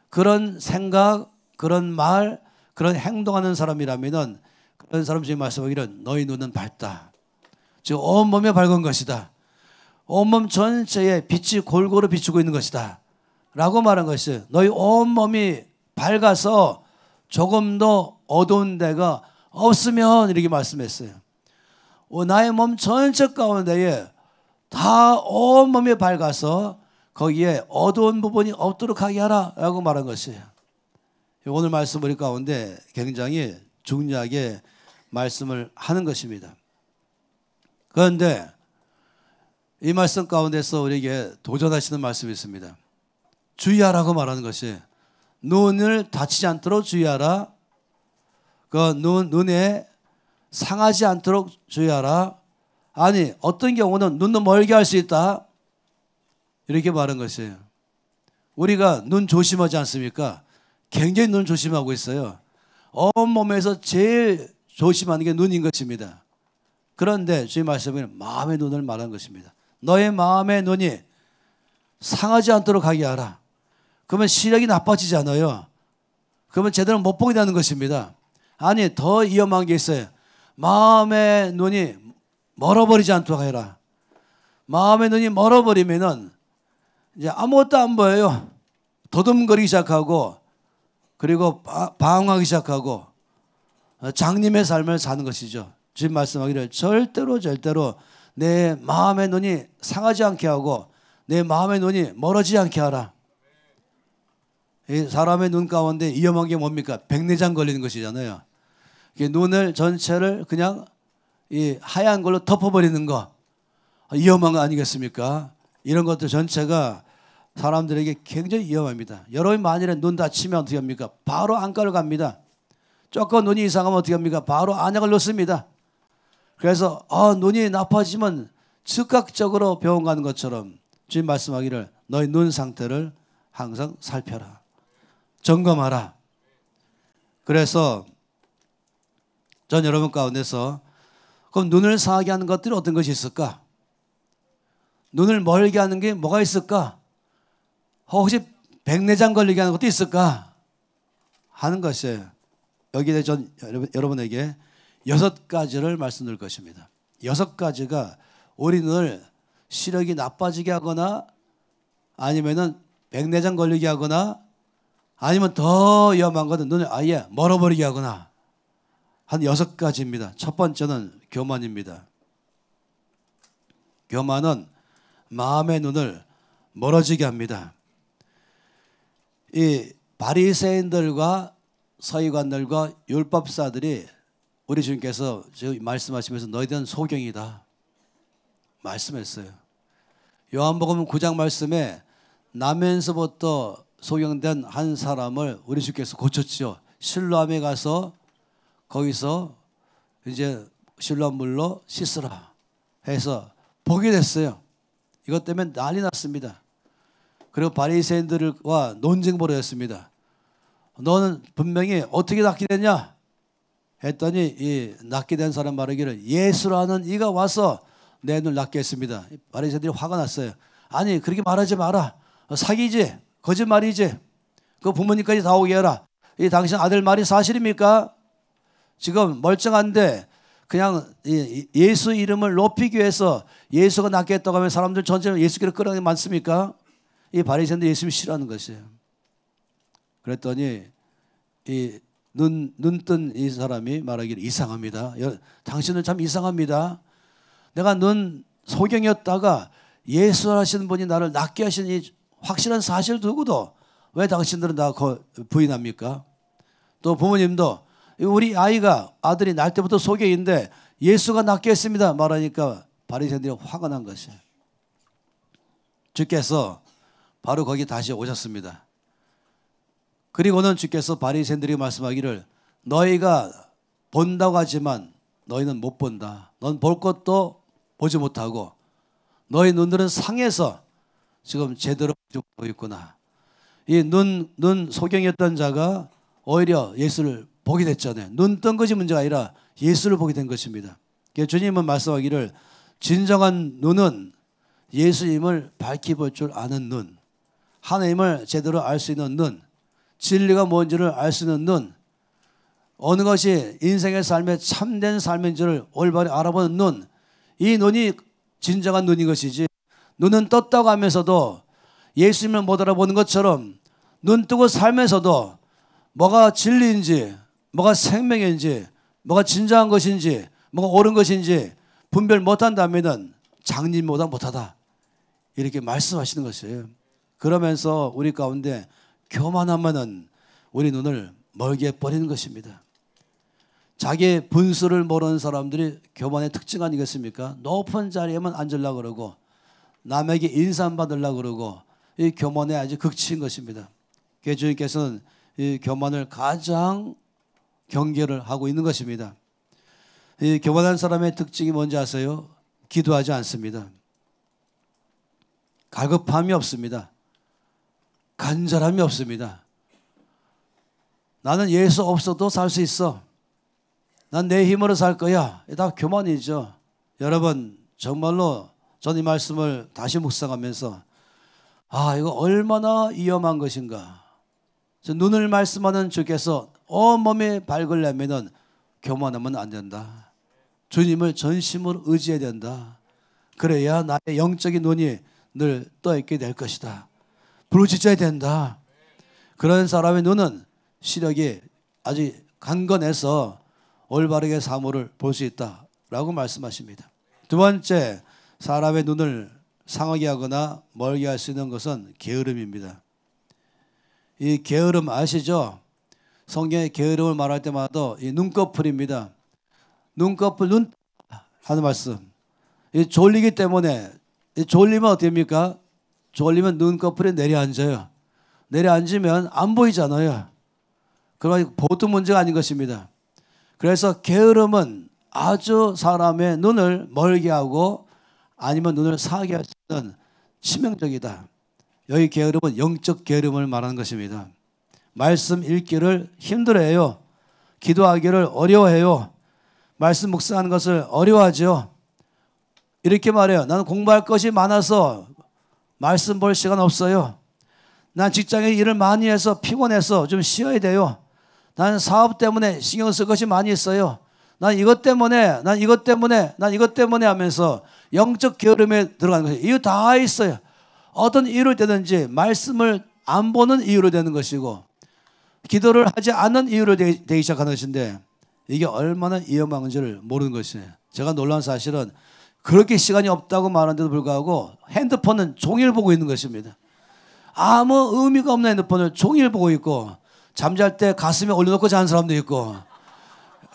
그런 생각, 그런 말, 그런 행동하는 사람이라면은 그런 사람 중에 말씀하기를 너희 눈은 밝다. 즉 온몸에 밝은 것이다. 온몸 전체에 빛이 골고루 비추고 있는 것이다. 라고 말한 것이에요. 너희 온몸이 밝아서 조금도 어두운 데가 없으면 이렇게 말씀했어요. 나의 몸 전체 가운데에 다 온몸이 밝아서 거기에 어두운 부분이 없도록 하게 하라 라고 말한 것이에요. 오늘 말씀 우리 가운데 굉장히 중요하게 말씀을 하는 것입니다. 그런데 이 말씀 가운데서 우리에게 도전하시는 말씀이 있습니다. 주의하라고 말하는 것이, 눈을 다치지 않도록 주의하라. 그 눈에 상하지 않도록 주의하라. 아니 어떤 경우는 눈도 멀게 할 수 있다. 이렇게 말한 것이에요. 우리가 눈 조심하지 않습니까? 굉장히 눈 조심하고 있어요. 온몸에서 제일 조심하는 게 눈인 것입니다. 그런데 주의 말씀은 마음의 눈을 말하는 것입니다. 너의 마음의 눈이 상하지 않도록 하게 하라. 그러면 시력이 나빠지지 않아요. 그러면 제대로 못 보게 되는 것입니다. 아니 더 위험한 게 있어요. 마음의 눈이 멀어버리지 않도록 해라. 마음의 눈이 멀어버리면은 이제 아무것도 안 보여요. 도둠거리기 시작하고, 그리고 방황하기 시작하고 장님의 삶을 사는 것이죠. 주님 말씀하기를 절대로 내 마음의 눈이 상하지 않게 하고 내 마음의 눈이 멀어지지 않게 하라. 이 사람의 눈 가운데 위험한 게 뭡니까? 백내장 걸리는 것이잖아요. 눈을 전체를 그냥 이 하얀 걸로 덮어버리는 거 위험한 거 아니겠습니까? 이런 것들 전체가 사람들에게 굉장히 위험합니다. 여러분이 만일에 눈 다치면 어떻게 합니까? 바로 안과를 갑니다. 조금 눈이 이상하면 어떻게 합니까? 바로 안약을 넣습니다. 그래서 눈이 나빠지면 즉각적으로 병원 가는 것처럼 주님 말씀하기를 너희 눈 상태를 항상 살펴라. 점검하라. 그래서 전 여러분 가운데서 그럼 눈을 상하게 하는 것들이 어떤 것이 있을까? 눈을 멀게 하는 게 뭐가 있을까? 혹시 백내장 걸리게 하는 것도 있을까? 하는 것이에요. 여기에 대해 전 여러분에게 6가지를 말씀드릴 것입니다. 6가지가 우리 눈을 시력이 나빠지게 하거나 아니면은 백내장 걸리게 하거나 아니면 더 위험한 것은 눈을 아예 멀어버리게 하거나 한 6가지입니다. 첫 번째는 교만입니다. 교만은 마음의 눈을 멀어지게 합니다. 이 바리새인들과 서기관들과 율법사들이 우리 주님께서 지금 말씀하시면서 너희들은 소경이다 말씀했어요. 요한복음 9장 말씀에 나면서부터 소경된 한 사람을 우리 주께서 고쳤지요. 실로암에 가서 거기서 이제 실로암 물로 씻으라 해서 보게 됐어요. 이것 때문에 난리 났습니다. 그리고 바리새인들과 논쟁 벌어졌습니다. 너는 분명히 어떻게 낫게 됐냐? 했더니 이 낫게 된 사람 말하기를 예수라는 이가 와서 내 눈을 낫게 했습니다. 바리새인들이 화가 났어요. 아니 그렇게 말하지 마라. 사기지? 거짓말이지? 그 부모님까지 다 오게 해라. 이 당신 아들 말이 사실입니까? 지금 멀쩡한데 그냥 예수 이름을 높이기 위해서 예수가 낫게 했다고 하면 사람들 전체로 예수께로 끌어가는 게 많습니까? 이 바리새인들 예수를 싫어하는 것이에요. 그랬더니 이 눈뜬 이 사람이 말하기를 이상합니다. 당신은 참 이상합니다. 내가 눈 소경이었다가 예수 하시는 분이 나를 낫게 하신 이 확실한 사실을 두고도 왜 당신들은 나 부인합니까? 또 부모님도 우리 아들이 날 때부터 소경인데 예수가 낫게 했습니다 말하니까 바리새인들이 화가 난 것이에요. 주께서 바로 거기 다시 오셨습니다. 그리고는 주께서 바리새인들에게 말씀하기를 너희가 본다고 하지만 너희는 못 본다. 넌 볼 것도 보지 못하고 너희 눈들은 상해서 지금 제대로 보지 못하고 있구나. 이 눈 소경이었던 자가 오히려 예수를 보게 됐잖아요. 눈 뜬 것이 문제가 아니라 예수를 보게 된 것입니다. 주님은 말씀하기를 진정한 눈은 예수님을 밝히 볼 줄 아는 눈, 하나님을 제대로 알 수 있는 눈, 진리가 뭔지를 알 수 있는 눈, 어느 것이 인생의 삶에 참된 삶인지를 올바로 알아보는 눈, 이 눈이 진정한 눈인 것이지 눈은 떴다고 하면서도 예수님을 못 알아보는 것처럼 눈 뜨고 살면서도 뭐가 진리인지 뭐가 생명인지 뭐가 진정한 것인지 뭐가 옳은 것인지 분별 못한다면 장님보다 못하다 이렇게 말씀하시는 것이에요. 그러면서 우리 가운데 교만하면은 우리 눈을 멀게 해버리는 것입니다. 자기의 분수를 모르는 사람들이 교만의 특징 아니겠습니까? 높은 자리에만 앉으려고 그러고 남에게 인사받으려고 그러고 이 교만의 아주 극치인 것입니다. 주님께서는 이 교만을 가장 경계를 하고 있는 것입니다. 이 교만한 사람의 특징이 뭔지 아세요? 기도하지 않습니다. 갈급함이 없습니다. 간절함이 없습니다. 나는 예수 없어도 살 수 있어. 난 내 힘으로 살 거야. 다 교만이죠. 여러분 정말로 저는 이 말씀을 다시 묵상하면서 이거 얼마나 위험한 것인가. 눈을 말씀하는 주께서 온몸에 밝으려면 교만하면 안 된다. 주님을 전심으로 의지해야 된다. 그래야 나의 영적인 눈이 늘 떠있게 될 것이다. 부르짖어야 된다. 그런 사람의 눈은 시력이 아주 강건해서 올바르게 사물을 볼 수 있다라고 말씀하십니다. 두 번째, 사람의 눈을 상하게 하거나 멀게 할 수 있는 것은 게으름입니다. 이 게으름 아시죠? 성경의 게으름을 말할 때마다 이 눈꺼풀입니다. 눈꺼풀 눈 하는 말씀. 이 졸리기 때문에 이 졸리면 어떻게 됩니까? 졸리면 눈꺼풀이 내려앉아요. 내려앉으면 안 보이잖아요. 그러나 보통 문제가 아닌 것입니다. 그래서 게으름은 아주 사람의 눈을 멀게 하고 아니면 눈을 사게 할 수 있는 치명적이다. 여기 게으름은 영적 게으름을 말하는 것입니다. 말씀 읽기를 힘들어해요. 기도하기를 어려워해요. 말씀 묵상하는 것을 어려워하죠. 이렇게 말해요. 나는 공부할 것이 많아서 말씀 볼 시간 없어요. 난 직장에 일을 많이 해서 피곤해서 좀 쉬어야 돼요. 나는 사업 때문에 신경 쓸 것이 많이 있어요. 난 이것 때문에 하면서 영적 게으름에 들어가는 것이에요. 이유 다 있어요. 어떤 이유로 되든지 말씀을 안 보는 이유로 되는 것이고 기도를 하지 않는 이유로 되기 시작하는 것인데 이게 얼마나 위험한지를 모르는 것이에요. 제가 놀란 사실은 그렇게 시간이 없다고 말하는데도 불구하고 핸드폰은 종일 보고 있는 것입니다. 아무 의미가 없는 핸드폰을 종일 보고 있고 잠잘 때 가슴에 올려놓고 자는 사람도 있고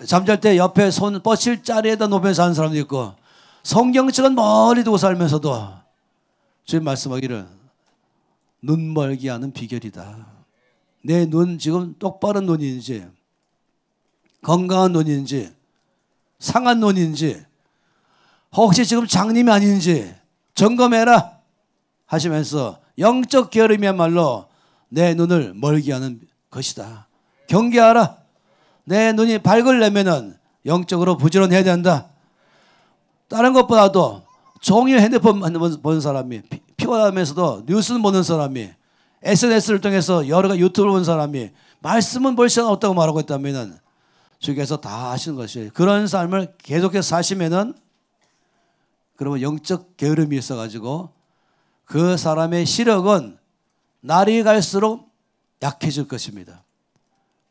잠잘 때 옆에 손 뻗칠 자리에다 놓으면서 자는 사람도 있고 성경책은 멀리 두고 살면서도 주님 말씀하기를 눈 멀게 하는 비결이다. 내 눈 지금 똑바른 눈인지 건강한 눈인지 상한 눈인지 혹시 지금 장님이 아닌지 점검해라 하시면서 영적 게으름이야말로 내 눈을 멀게 하는 것이다. 경계하라. 내 눈이 밝으려면은 영적으로 부지런해야 된다. 다른 것보다도 종일 핸드폰 보는 사람이 피곤하면서도 뉴스는 보는 사람이 SNS를 통해서 여러 유튜브를 보는 사람이 말씀은 볼 시간 없다고 말하고 있다면은 주께서 다 하시는 것이에요. 그런 삶을 계속해서 사시면은 그러면 영적 게으름이 있어가지고 그 사람의 시력은 날이 갈수록 약해질 것입니다.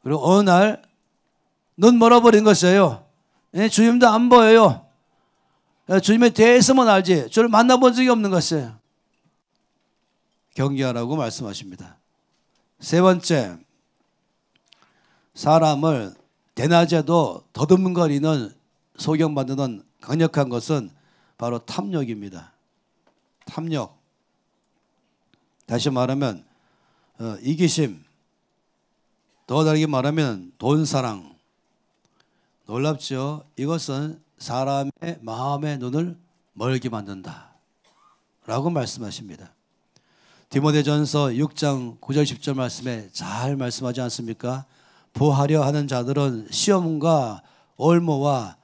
그리고 어느 날 눈 멀어버린 것이에요. 주님도 안 보여요. 주님에 대해서만 알지 주를 만나본 적이 없는 것이에요. 경계하라고 말씀하십니다. 세 번째, 사람을 대낮에도 더듬거리는 소경만드는 강력한 것은 바로 탐욕입니다. 탐욕. 다시 말하면 이기심. 더 다르게 말하면 돈사랑. 놀랍죠? 이것은 사람의 마음의 눈을 멀게 만든다 라고 말씀하십니다. 디모데전서 6장 9절 10절 말씀에 잘 말씀하지 않습니까? 부하려 하는 자들은 시험과 올무와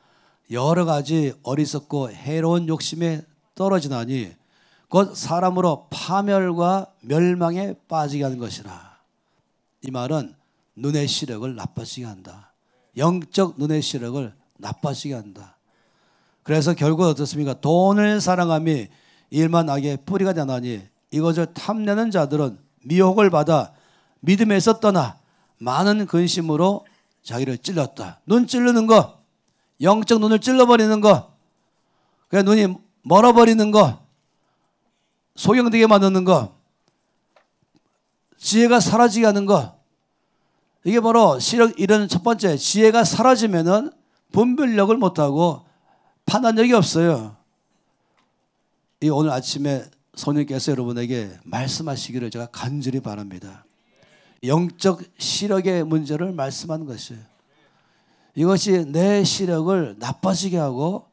여러 가지 어리석고 해로운 욕심에 떨어지나니 곧 사람으로 파멸과 멸망에 빠지게 하는 것이라. 이 말은 눈의 시력을 나빠지게 한다. 영적 눈의 시력을 나빠지게 한다. 그래서 결국 어떻습니까? 돈을 사랑함이 일만 악의 뿌리가 되나니 이것을 탐내는 자들은 미혹을 받아 믿음에서 떠나 많은 근심으로 자기를 찔렀다. 눈 찌르는 거, 영적 눈을 찔러버리는 거, 그냥 눈이 멀어버리는 거, 소경되게 만드는 거, 지혜가 사라지게 하는 거, 이게 바로 시력 이런 첫 번째, 지혜가 사라지면은 분별력을 못하고 판단력이 없어요. 이 오늘 아침에 성령께서 여러분에게 말씀하시기를 제가 간절히 바랍니다. 영적 시력의 문제를 말씀하는 것이에요. 이것이 내 시력을 나빠지게 하고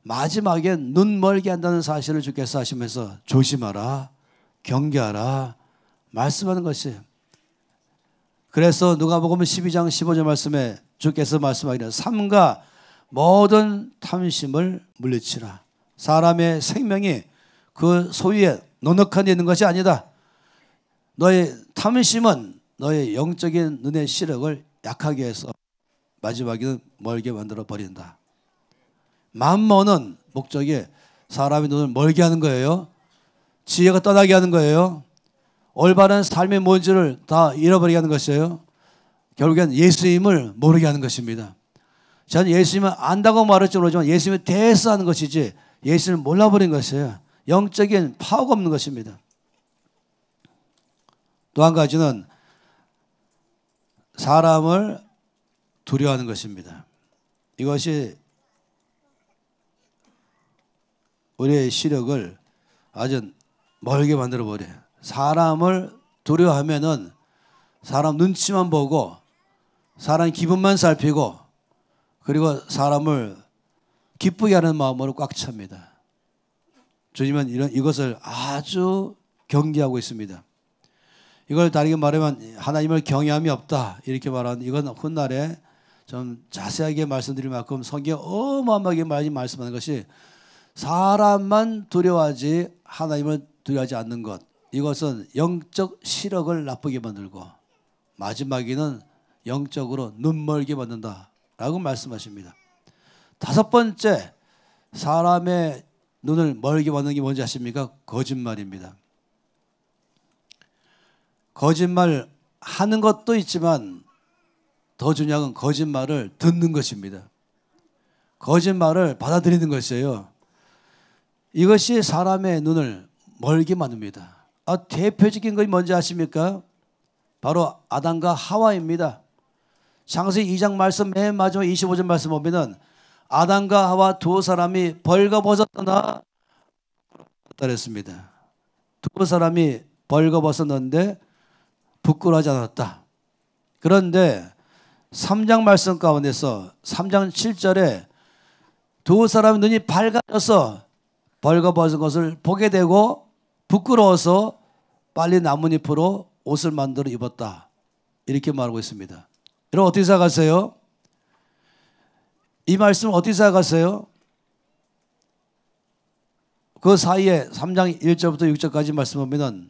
마지막에 눈 멀게 한다는 사실을 주께서 하시면서 조심하라, 경계하라 말씀하는 것이에요. 그래서 누가복음 12장 15절 말씀에 주께서 말씀하기를 삼가 모든 탐심을 물리치라. 사람의 생명이 그 소유에 넉넉한 데 있는 것이 아니다. 너의 탐심은 너의 영적인 눈의 시력을 약하게 해서 마지막에는 멀게 만들어 버린다. 만모는 목적이 사람의 눈을 멀게 하는 거예요. 지혜가 떠나게 하는 거예요. 올바른 삶의 뭔지를 다 잃어버리게 하는 것이에요. 결국엔 예수님을 모르게 하는 것입니다. 저는 예수님을 안다고 말할지 모르지만 예수님에 대해서 하는 것이지 예수님을 몰라버린 것이에요. 영적인 파워가 없는 것입니다. 또 한 가지는 사람을 두려워하는 것입니다. 이것이 우리의 시력을 아주 멀게 만들어 버려요. 사람을 두려워하면은 사람 눈치만 보고 사람 기분만 살피고 그리고 사람을 기쁘게 하는 마음으로 꽉 찹니다. 주님은 이것을 아주 경계하고 있습니다. 이걸 다르게 말하면 하나님을 경외함이 없다 이렇게 말하는 이건 훗날에 좀 자세하게 말씀드릴 만큼 성경에 어마어마하게 많이 말씀하는 것이 사람만 두려워하지 하나님을 두려워하지 않는 것, 이것은 영적 시력을 나쁘게 만들고 마지막에는 영적으로 눈멀게 만든다라고 말씀하십니다. 다섯 번째, 사람의 눈을 멀게 만드는 게 뭔지 아십니까? 거짓말입니다. 거짓말 하는 것도 있지만 더 중요한 건 거짓말을 듣는 것입니다. 거짓말을 받아들이는 것이에요. 이것이 사람의 눈을 멀게 만듭니다. 대표적인 것이 뭔지 아십니까? 바로 아담과 하와입니다. 창세기 2장 말씀 맨 마지막 25절 말씀 보면은 아담과 하와 두 사람이 벌거벗었더나 그랬습니다. 두 사람이 벌거벗었는데 부끄러워하지 않았다. 그런데 3장 말씀 가운데서 3장 7절에 두 사람 눈이 밝아져서 벌거벗은 것을 보게 되고 부끄러워서 빨리 나뭇잎으로 옷을 만들어 입었다. 이렇게 말하고 있습니다. 여러분 어떻게 생각하세요? 이 말씀 어떻게 생각하세요? 그 사이에 3장 1절부터 6절까지 말씀 보면은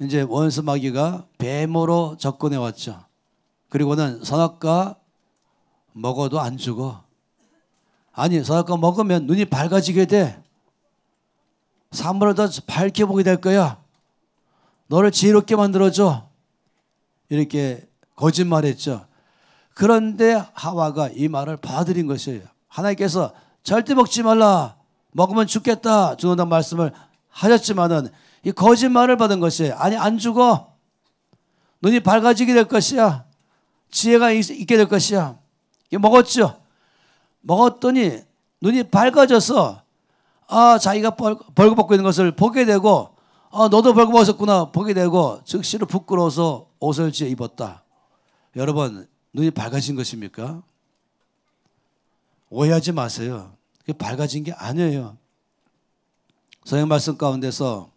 이제 원수 마귀가 뱀으로 접근해 왔죠. 그리고는 선악과 먹어도 안 죽어. 아니 선악과 먹으면 눈이 밝아지게 돼. 사물을 더 밝게 보게 될 거야. 너를 지혜롭게 만들어줘. 이렇게 거짓말했죠. 그런데 하와가 이 말을 받아들인 것이에요. 하나님께서 절대 먹지 말라. 먹으면 죽겠다. 죽는다는 말씀을 하셨지만은 이 거짓말을 받은 것이에요. 아니 안 죽어. 눈이 밝아지게 될 것이야. 지혜가 있게 될 것이야. 먹었죠. 먹었더니 눈이 밝아져서 자기가 벌거벗고 있는 것을 보게 되고 너도 벌거벗었구나 보게 되고 즉시로 부끄러워서 옷을 지어 입었다. 여러분 눈이 밝아진 것입니까? 오해하지 마세요. 그게 밝아진 게 아니에요. 성경 말씀 가운데서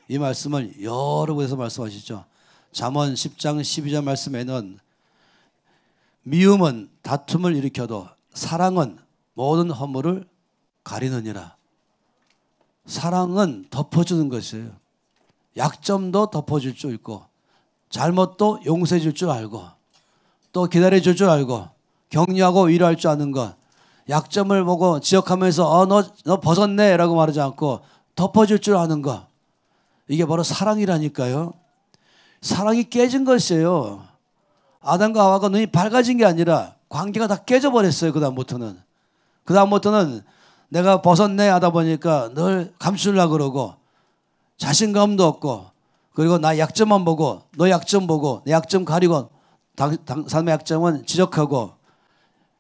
이 말씀을 여러 곳에서 말씀하시죠. 잠언 10장 12절 말씀에는 미움은 다툼을 일으켜도 사랑은 모든 허물을 가리느니라. 사랑은 덮어주는 것이에요. 약점도 덮어줄 줄 있고 잘못도 용서해 줄 줄 알고 또 기다려 줄 줄 알고 격려하고 위로할 줄 아는 것, 약점을 보고 지적하면서 너 벗었네 라고 말하지 않고 덮어줄 줄 아는 것, 이게 바로 사랑이라니까요. 사랑이 깨진 것이에요. 아담과 하와가 눈이 밝아진 게 아니라 관계가 다 깨져버렸어요. 그다음부터는 내가 벗었네 하다 보니까 늘 감추려고 그러고 자신감도 없고 그리고 나 약점만 보고 너 약점 보고 내 약점 가리고 사람의 약점은 지적하고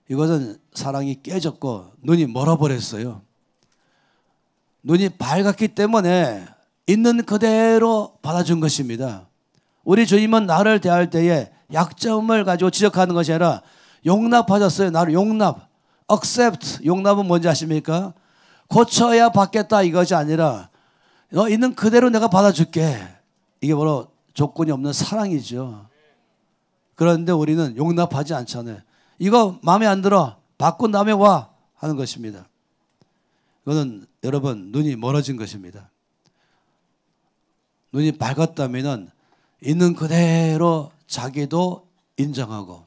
이것은 사랑이 깨졌고 눈이 멀어버렸어요. 눈이 밝았기 때문에 있는 그대로 받아준 것입니다. 우리 주님은 나를 대할 때에 약점을 가지고 지적하는 것이 아니라 용납하셨어요. 나를 용납, accept. 용납은 뭔지 아십니까? 고쳐야 받겠다 이것이 아니라 너 있는 그대로 내가 받아줄게. 이게 바로 조건이 없는 사랑이죠. 그런데 우리는 용납하지 않잖아요. 이거 마음에 안 들어. 바꾼 다음에 와 하는 것입니다. 이거는 여러분 눈이 멀어진 것입니다. 눈이 밝았다면 있는 그대로 자기도 인정하고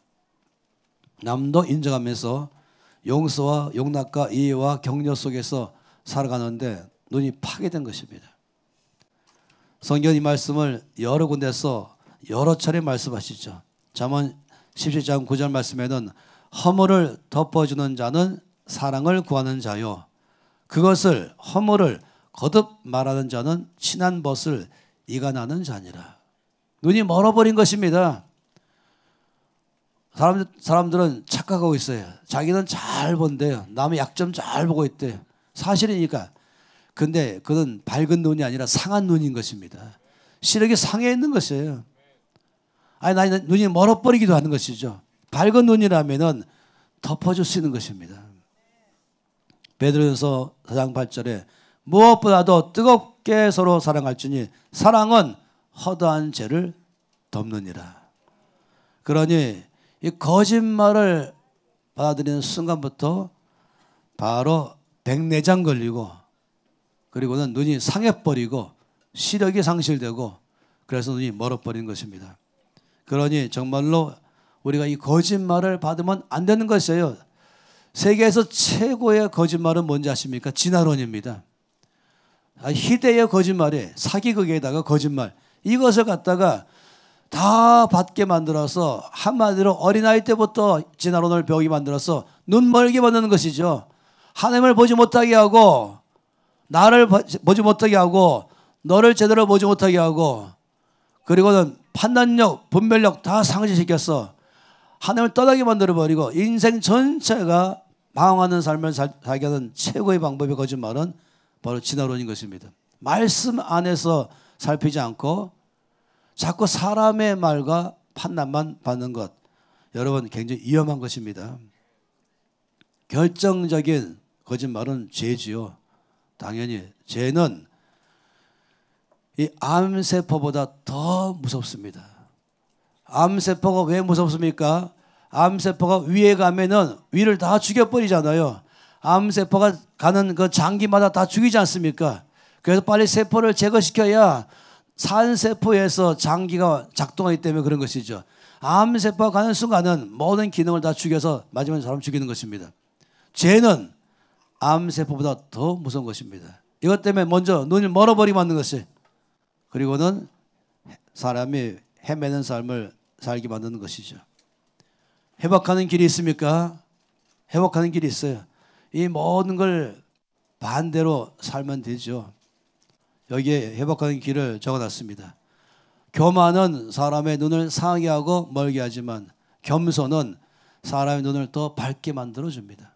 남도 인정하면서 용서와 용납과 이해와 격려 속에서 살아가는데 눈이 파괴된 것입니다. 성경 이 말씀을 여러 군데서 여러 차례 말씀하시죠. 잠언 17장 9절 말씀에는 허물을 덮어주는 자는 사랑을 구하는 자요, 그것을 허물을 거듭 말하는 자는 친한 벗을 이간하는 자니라. 눈이 멀어버린 것입니다. 사람들은 착각하고 있어요. 자기는 잘 본대요. 남의 약점 잘 보고 있대요. 사실이니까. 근데 그건 밝은 눈이 아니라 상한 눈인 것입니다. 시력이 상해 있는 것이에요. 아니, 나 눈이 멀어버리기도 하는 것이죠. 밝은 눈이라면은 덮어줄 수 있는 것입니다. 베드로전서 4장 8절에 무엇보다도 뜨겁게 서로 사랑할지니 사랑은 허다한 죄를 덮느니라. 그러니 이 거짓말을 받아들이는 순간부터 바로 백내장 걸리고 그리고는 눈이 상해버리고 시력이 상실되고 그래서 눈이 멀어버리는 것입니다. 그러니 정말로 우리가 이 거짓말을 받으면 안 되는 것이에요. 세계에서 최고의 거짓말은 뭔지 아십니까? 진화론입니다. 희대의 거짓말이 사기극에다가 거짓말 이것을 갖다가 다 받게 만들어서 한마디로 어린아이 때부터 진화론을 배우게 만들어서 눈 멀게 만드는 것이죠. 하나님을 보지 못하게 하고 나를 보지 못하게 하고 너를 제대로 보지 못하게 하고 그리고는 판단력, 분별력 다 상실시켰어. 하나님을 떠나게 만들어버리고 인생 전체가 방황하는 삶을 살게 하는 최고의 방법의 거짓말은 바로 진화론인 것입니다. 말씀 안에서 살피지 않고 자꾸 사람의 말과 판단만 받는 것. 여러분 굉장히 위험한 것입니다. 결정적인 거짓말은 죄지요. 당연히 죄는 이 암세포보다 더 무섭습니다. 암세포가 왜 무섭습니까? 암세포가 위에 가면은 위를 다 죽여버리잖아요. 암세포가 가는 그 장기마다 다 죽이지 않습니까? 그래서 빨리 세포를 제거시켜야 산세포에서 장기가 작동하기 때문에 그런 것이죠. 암세포가 가는 순간은 모든 기능을 다 죽여서 마지막에 사람 죽이는 것입니다. 죄는 암세포보다 더 무서운 것입니다. 이것 때문에 먼저 눈을 멀어버리게 만드는 것이 그리고는 사람이 헤매는 삶을 살게 만드는 것이죠. 회복하는 길이 있습니까? 회복하는 길이 있어요. 이 모든 걸 반대로 살면 되죠. 여기에 회복하는 길을 적어놨습니다. 교만은 사람의 눈을 상하게 하고 멀게 하지만 겸손은 사람의 눈을 더 밝게 만들어줍니다.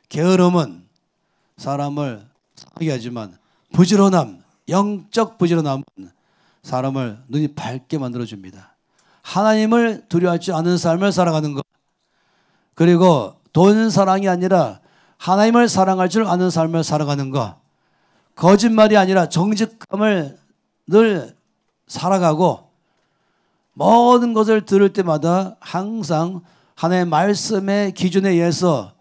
게으름은 사람을 상하게 하지만 부지런함, 영적 부지런함은 사람을 눈이 밝게 만들어줍니다. 하나님을 두려워하지 않은 삶을 살아가는 것 그리고 돈 사랑이 아니라 하나님을 사랑할 줄 아는 삶을 살아가는 것 거짓말이 아니라 정직함을 늘 살아가고 모든 것을 들을 때마다 항상 하나님의 말씀의 기준에 의해서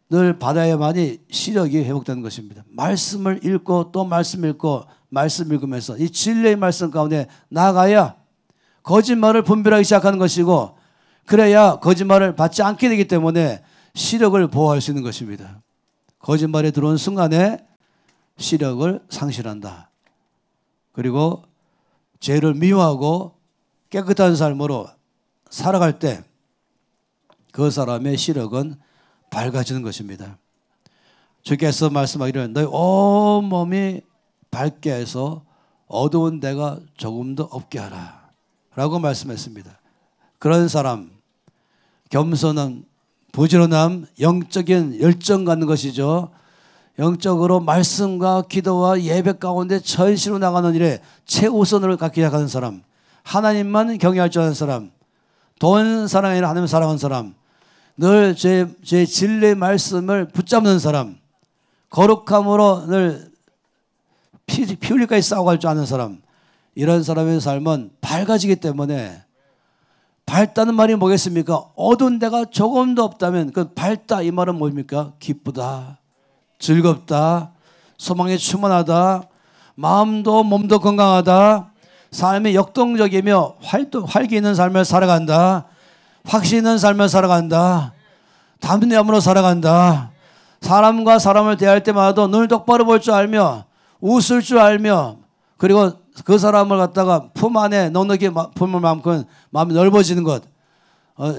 늘 받아야만이 시력이 회복되는 것입니다. 말씀을 읽고 또 말씀 읽고 말씀 읽으면서 이 진리의 말씀 가운데 나아가야 거짓말을 분별하기 시작하는 것이고 그래야 거짓말을 받지 않게 되기 때문에 시력을 보호할 수 있는 것입니다. 거짓말에 들어온 순간에 시력을 상실한다. 그리고 죄를 미워하고 깨끗한 삶으로 살아갈 때 그 사람의 시력은 밝아지는 것입니다. 주께서 말씀하기를 너희 온몸이 밝게 해서 어두운 데가 조금도 없게 하라 라고 말씀했습니다. 그런 사람 겸손함, 부지런함, 영적인 열정 갖는 것이죠. 영적으로 말씀과 기도와 예배 가운데 전시로 나가는 일에 최우선을 갖기 시작하는 사람 하나님만 경외할 줄 아는 사람 돈 사랑이 아니라 하나님 사랑하는 사람 늘 제 진리의 말씀을 붙잡는 사람 거룩함으로 늘 피 흘릴까지 싸워갈 줄 아는 사람 이런 사람의 삶은 밝아지기 때문에 밝다는 말이 뭐겠습니까? 어두운 데가 조금도 없다면 그 밝다 이 말은 뭡니까? 기쁘다 즐겁다 소망에 충만하다 마음도 몸도 건강하다 삶이 역동적이며 활기 있는 삶을 살아간다 확신 있는 삶을 살아간다 담대함으로 살아간다 사람과 사람을 대할 때마다 눈을 똑바로 볼 줄 알며 웃을 줄 알며 그리고 그 사람을 갖다가 품 안에 넉넉히 품을 만큼 마음이 넓어지는 것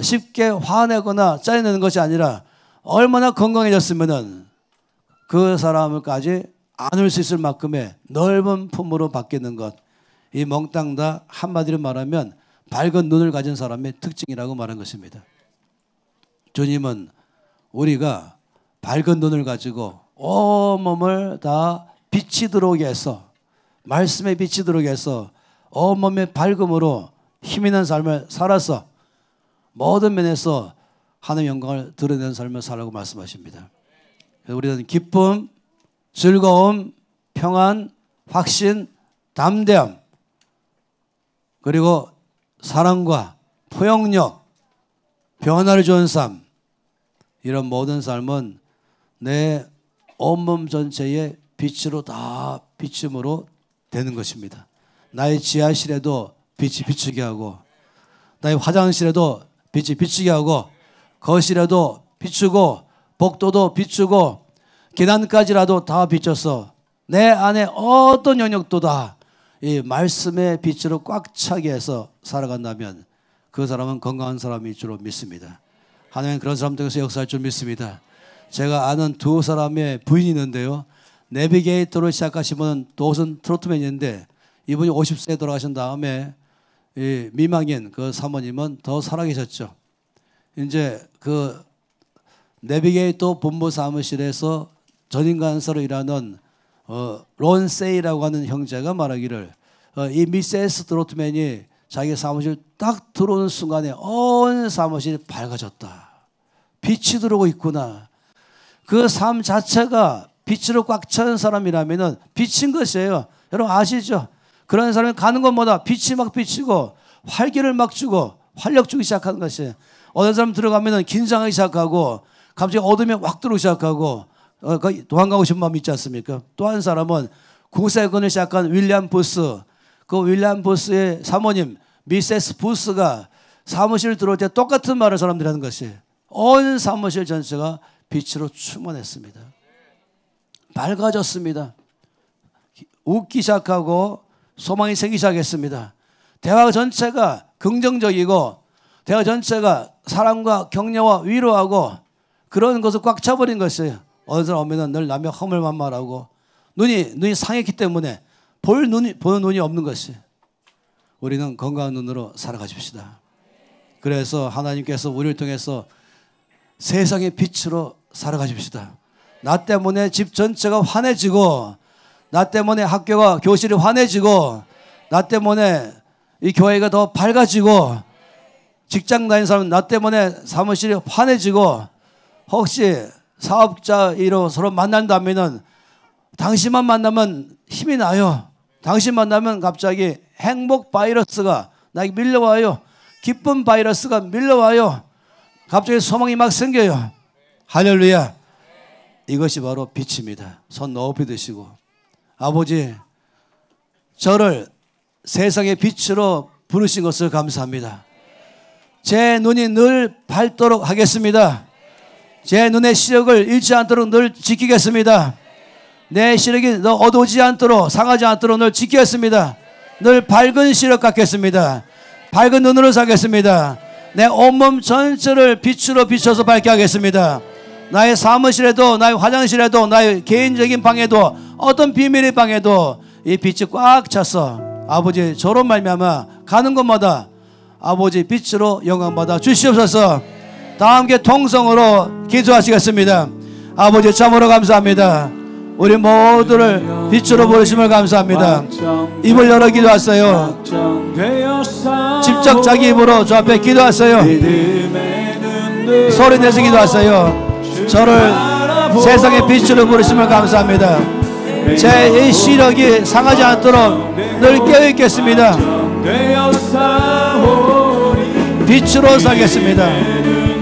쉽게 화내거나 짜증내는 것이 아니라 얼마나 건강해졌으면은 그 사람을까지 안을 수 있을 만큼의 넓은 품으로 바뀌는 것 이 몽땅 다 한마디로 말하면 밝은 눈을 가진 사람의 특징이라고 말한 것입니다. 주님은 우리가 밝은 눈을 가지고 온몸을 다 빛이 들어오게 해서, 말씀에 빛이 들어오게 해서 온몸의 밝음으로 힘있는 삶을 살아서 모든 면에서 하나님의 영광을 드러내는 삶을 살라고 말씀하십니다. 그래서 우리는 기쁨, 즐거움, 평안, 확신, 담대함, 그리고 사랑과 포용력, 변화를 주는 삶, 이런 모든 삶은 내 온몸 전체의 빛으로 다 비춤으로 되는 것입니다. 나의 지하실에도 빛이 비추게 하고, 나의 화장실에도 빛이 비추게 하고, 거실에도 비추고, 복도도 비추고, 계단까지라도 다 비춰서 내 안에 어떤 영역도 다 이 말씀의 빛으로 꽉 차게 해서 살아간다면 그 사람은 건강한 사람일 줄로 믿습니다. 하나님은 그런 사람 통해서 역사할 줄 믿습니다. 제가 아는 두 사람의 부인이 있는데요, 내비게이터로 시작하신 분은 도슨 트로트맨인데 이분이 50세에 돌아가신 다음에 이 미망인 그 사모님은 더 살아계셨죠. 이제 그 내비게이터 본부 사무실에서 전인간사로 일하는 론 세이라고 하는 형제가 말하기를 이 미세스 트로트맨이 자기 사무실 딱 들어오는 순간에 온 사무실이 밝아졌다. 빛이 들어오고 있구나. 그 삶 자체가 빛으로 꽉 찬 사람이라면 비친 것이에요. 여러분 아시죠? 그런 사람이 가는 곳마다 빛이 막 비치고 활기를 막 주고 활력 주기 시작하는 것이에요. 어떤 사람 들어가면 긴장하기 시작하고 갑자기 어둠이 확 들어오기 시작하고 도망가고 싶은 마음이 있지 않습니까? 또 한 사람은 구세군을 시작한 윌리엄 부스, 그 윌리엄 부스의 사모님 미세스 부스가 사무실 들어올 때 똑같은 말을 사람들이 하는 것이 온 사무실 전체가 빛으로 충만했습니다. 밝아졌습니다. 웃기 시작하고 소망이 생기기 시작했습니다. 대화 전체가 긍정적이고 대화 전체가 사랑과 격려와 위로하고 그런 것을 꽉 차버린 것이에요. 어느 사람 오면 늘 남의 허물만 말하고 눈이 상했기 때문에 보는 눈이 없는 것이. 우리는 건강한 눈으로 살아가십시다. 그래서 하나님께서 우리를 통해서 세상의 빛으로 살아가십시다. 나 때문에 집 전체가 환해지고, 나 때문에 학교가 교실이 환해지고, 나 때문에 이 교회가 더 밝아지고, 직장 다니는 사람은 나 때문에 사무실이 환해지고, 혹시 사업자로 서로 만난다면은 당신만 만나면 힘이 나요. 당신 만나면 갑자기 행복 바이러스가 나에게 밀려와요. 기쁨 바이러스가 밀려와요. 갑자기 소망이 막 생겨요. 할렐루야. 이것이 바로 빛입니다. 손 높이 드시고, 아버지, 저를 세상의 빛으로 부르신 것을 감사합니다. 제 눈이 늘 밝도록 하겠습니다. 제 눈의 시력을 잃지 않도록 늘 지키겠습니다. 내 시력이 너 어두워지지 않도록, 상하지 않도록 늘 지키겠습니다. 늘 밝은 시력 갖겠습니다. 밝은 눈으로 살겠습니다. 내 온몸 전체를 빛으로 비춰서 밝게 하겠습니다. 나의 사무실에도, 나의 화장실에도, 나의 개인적인 방에도, 어떤 비밀의 방에도 이 빛이 꽉 차서 아버지 저로 말미암아 가는 곳마다 아버지 빛으로 영광받아 주시옵소서. 다 함께 통성으로 기도하시겠습니다. 아버지 참으로 감사합니다. 우리 모두를 빛으로 부르심을 감사합니다. 입을 열어 기도하세요. 직접 자기 입으로 주 앞에 기도하세요. 소리 내서 기도하세요. 저를 세상의 빛으로 부르심을 감사합니다. 제 이 시력이 상하지 않도록 늘 깨어있겠습니다. 빛으로 살겠습니다.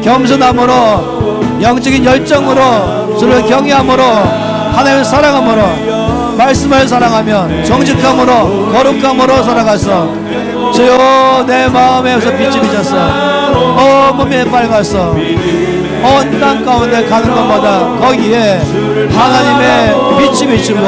겸손함으로, 영적인 열정으로, 주를 경외함으로, 하나님을 사랑함으로, 말씀을 사랑하며 정직함으로, 거룩함으로 살아가서 주여 내 마음에서 빛이 비쳤어. 온몸에 밝았어. 온 땅 가운데 가는 것마다 거기에 하나님의 빛이 비추고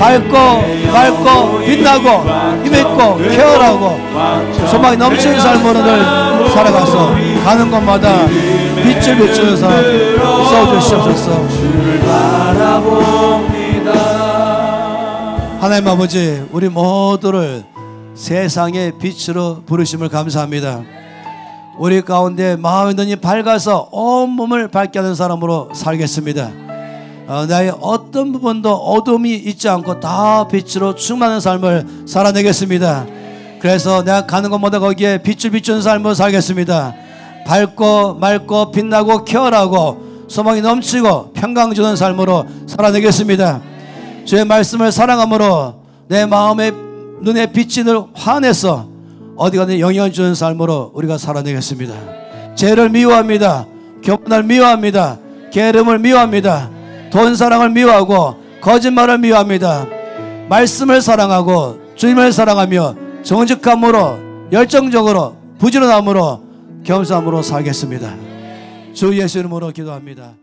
밝고 빛나고 힘있고 쾌활하고 소망이 넘치는 삶으로 늘 살아가서 가는 곳마다 빛을 비추는 삶 써주시옵소서. 하나님 아버지, 우리 모두를 세상의 빛으로 부르심을 감사합니다. 우리 가운데 마음의 눈이 밝아서 온몸을 밝게 하는 사람으로 살겠습니다. 나의 어떤 부분도 어둠이 있지 않고 다 빛으로 충만한 삶을 살아내겠습니다. 그래서 내가 가는 곳마다 거기에 빛을 비추는 삶으로 살겠습니다. 밝고 맑고 빛나고 쾌활하고 소망이 넘치고 평강 주는 삶으로 살아내겠습니다. 주의 말씀을 사랑함으로 내 마음의 눈에 빛이 늘 환해서 어디 가든 영향을 주는 삶으로 우리가 살아내겠습니다. 죄를 미워합니다. 교만을 미워합니다. 게으름을 미워합니다. 돈 사랑을 미워하고 거짓말을 미워합니다. 말씀을 사랑하고 주님을 사랑하며 정직함으로 열정적으로 부지런함으로 겸손함으로 살겠습니다. 주 예수 이름으로 기도합니다.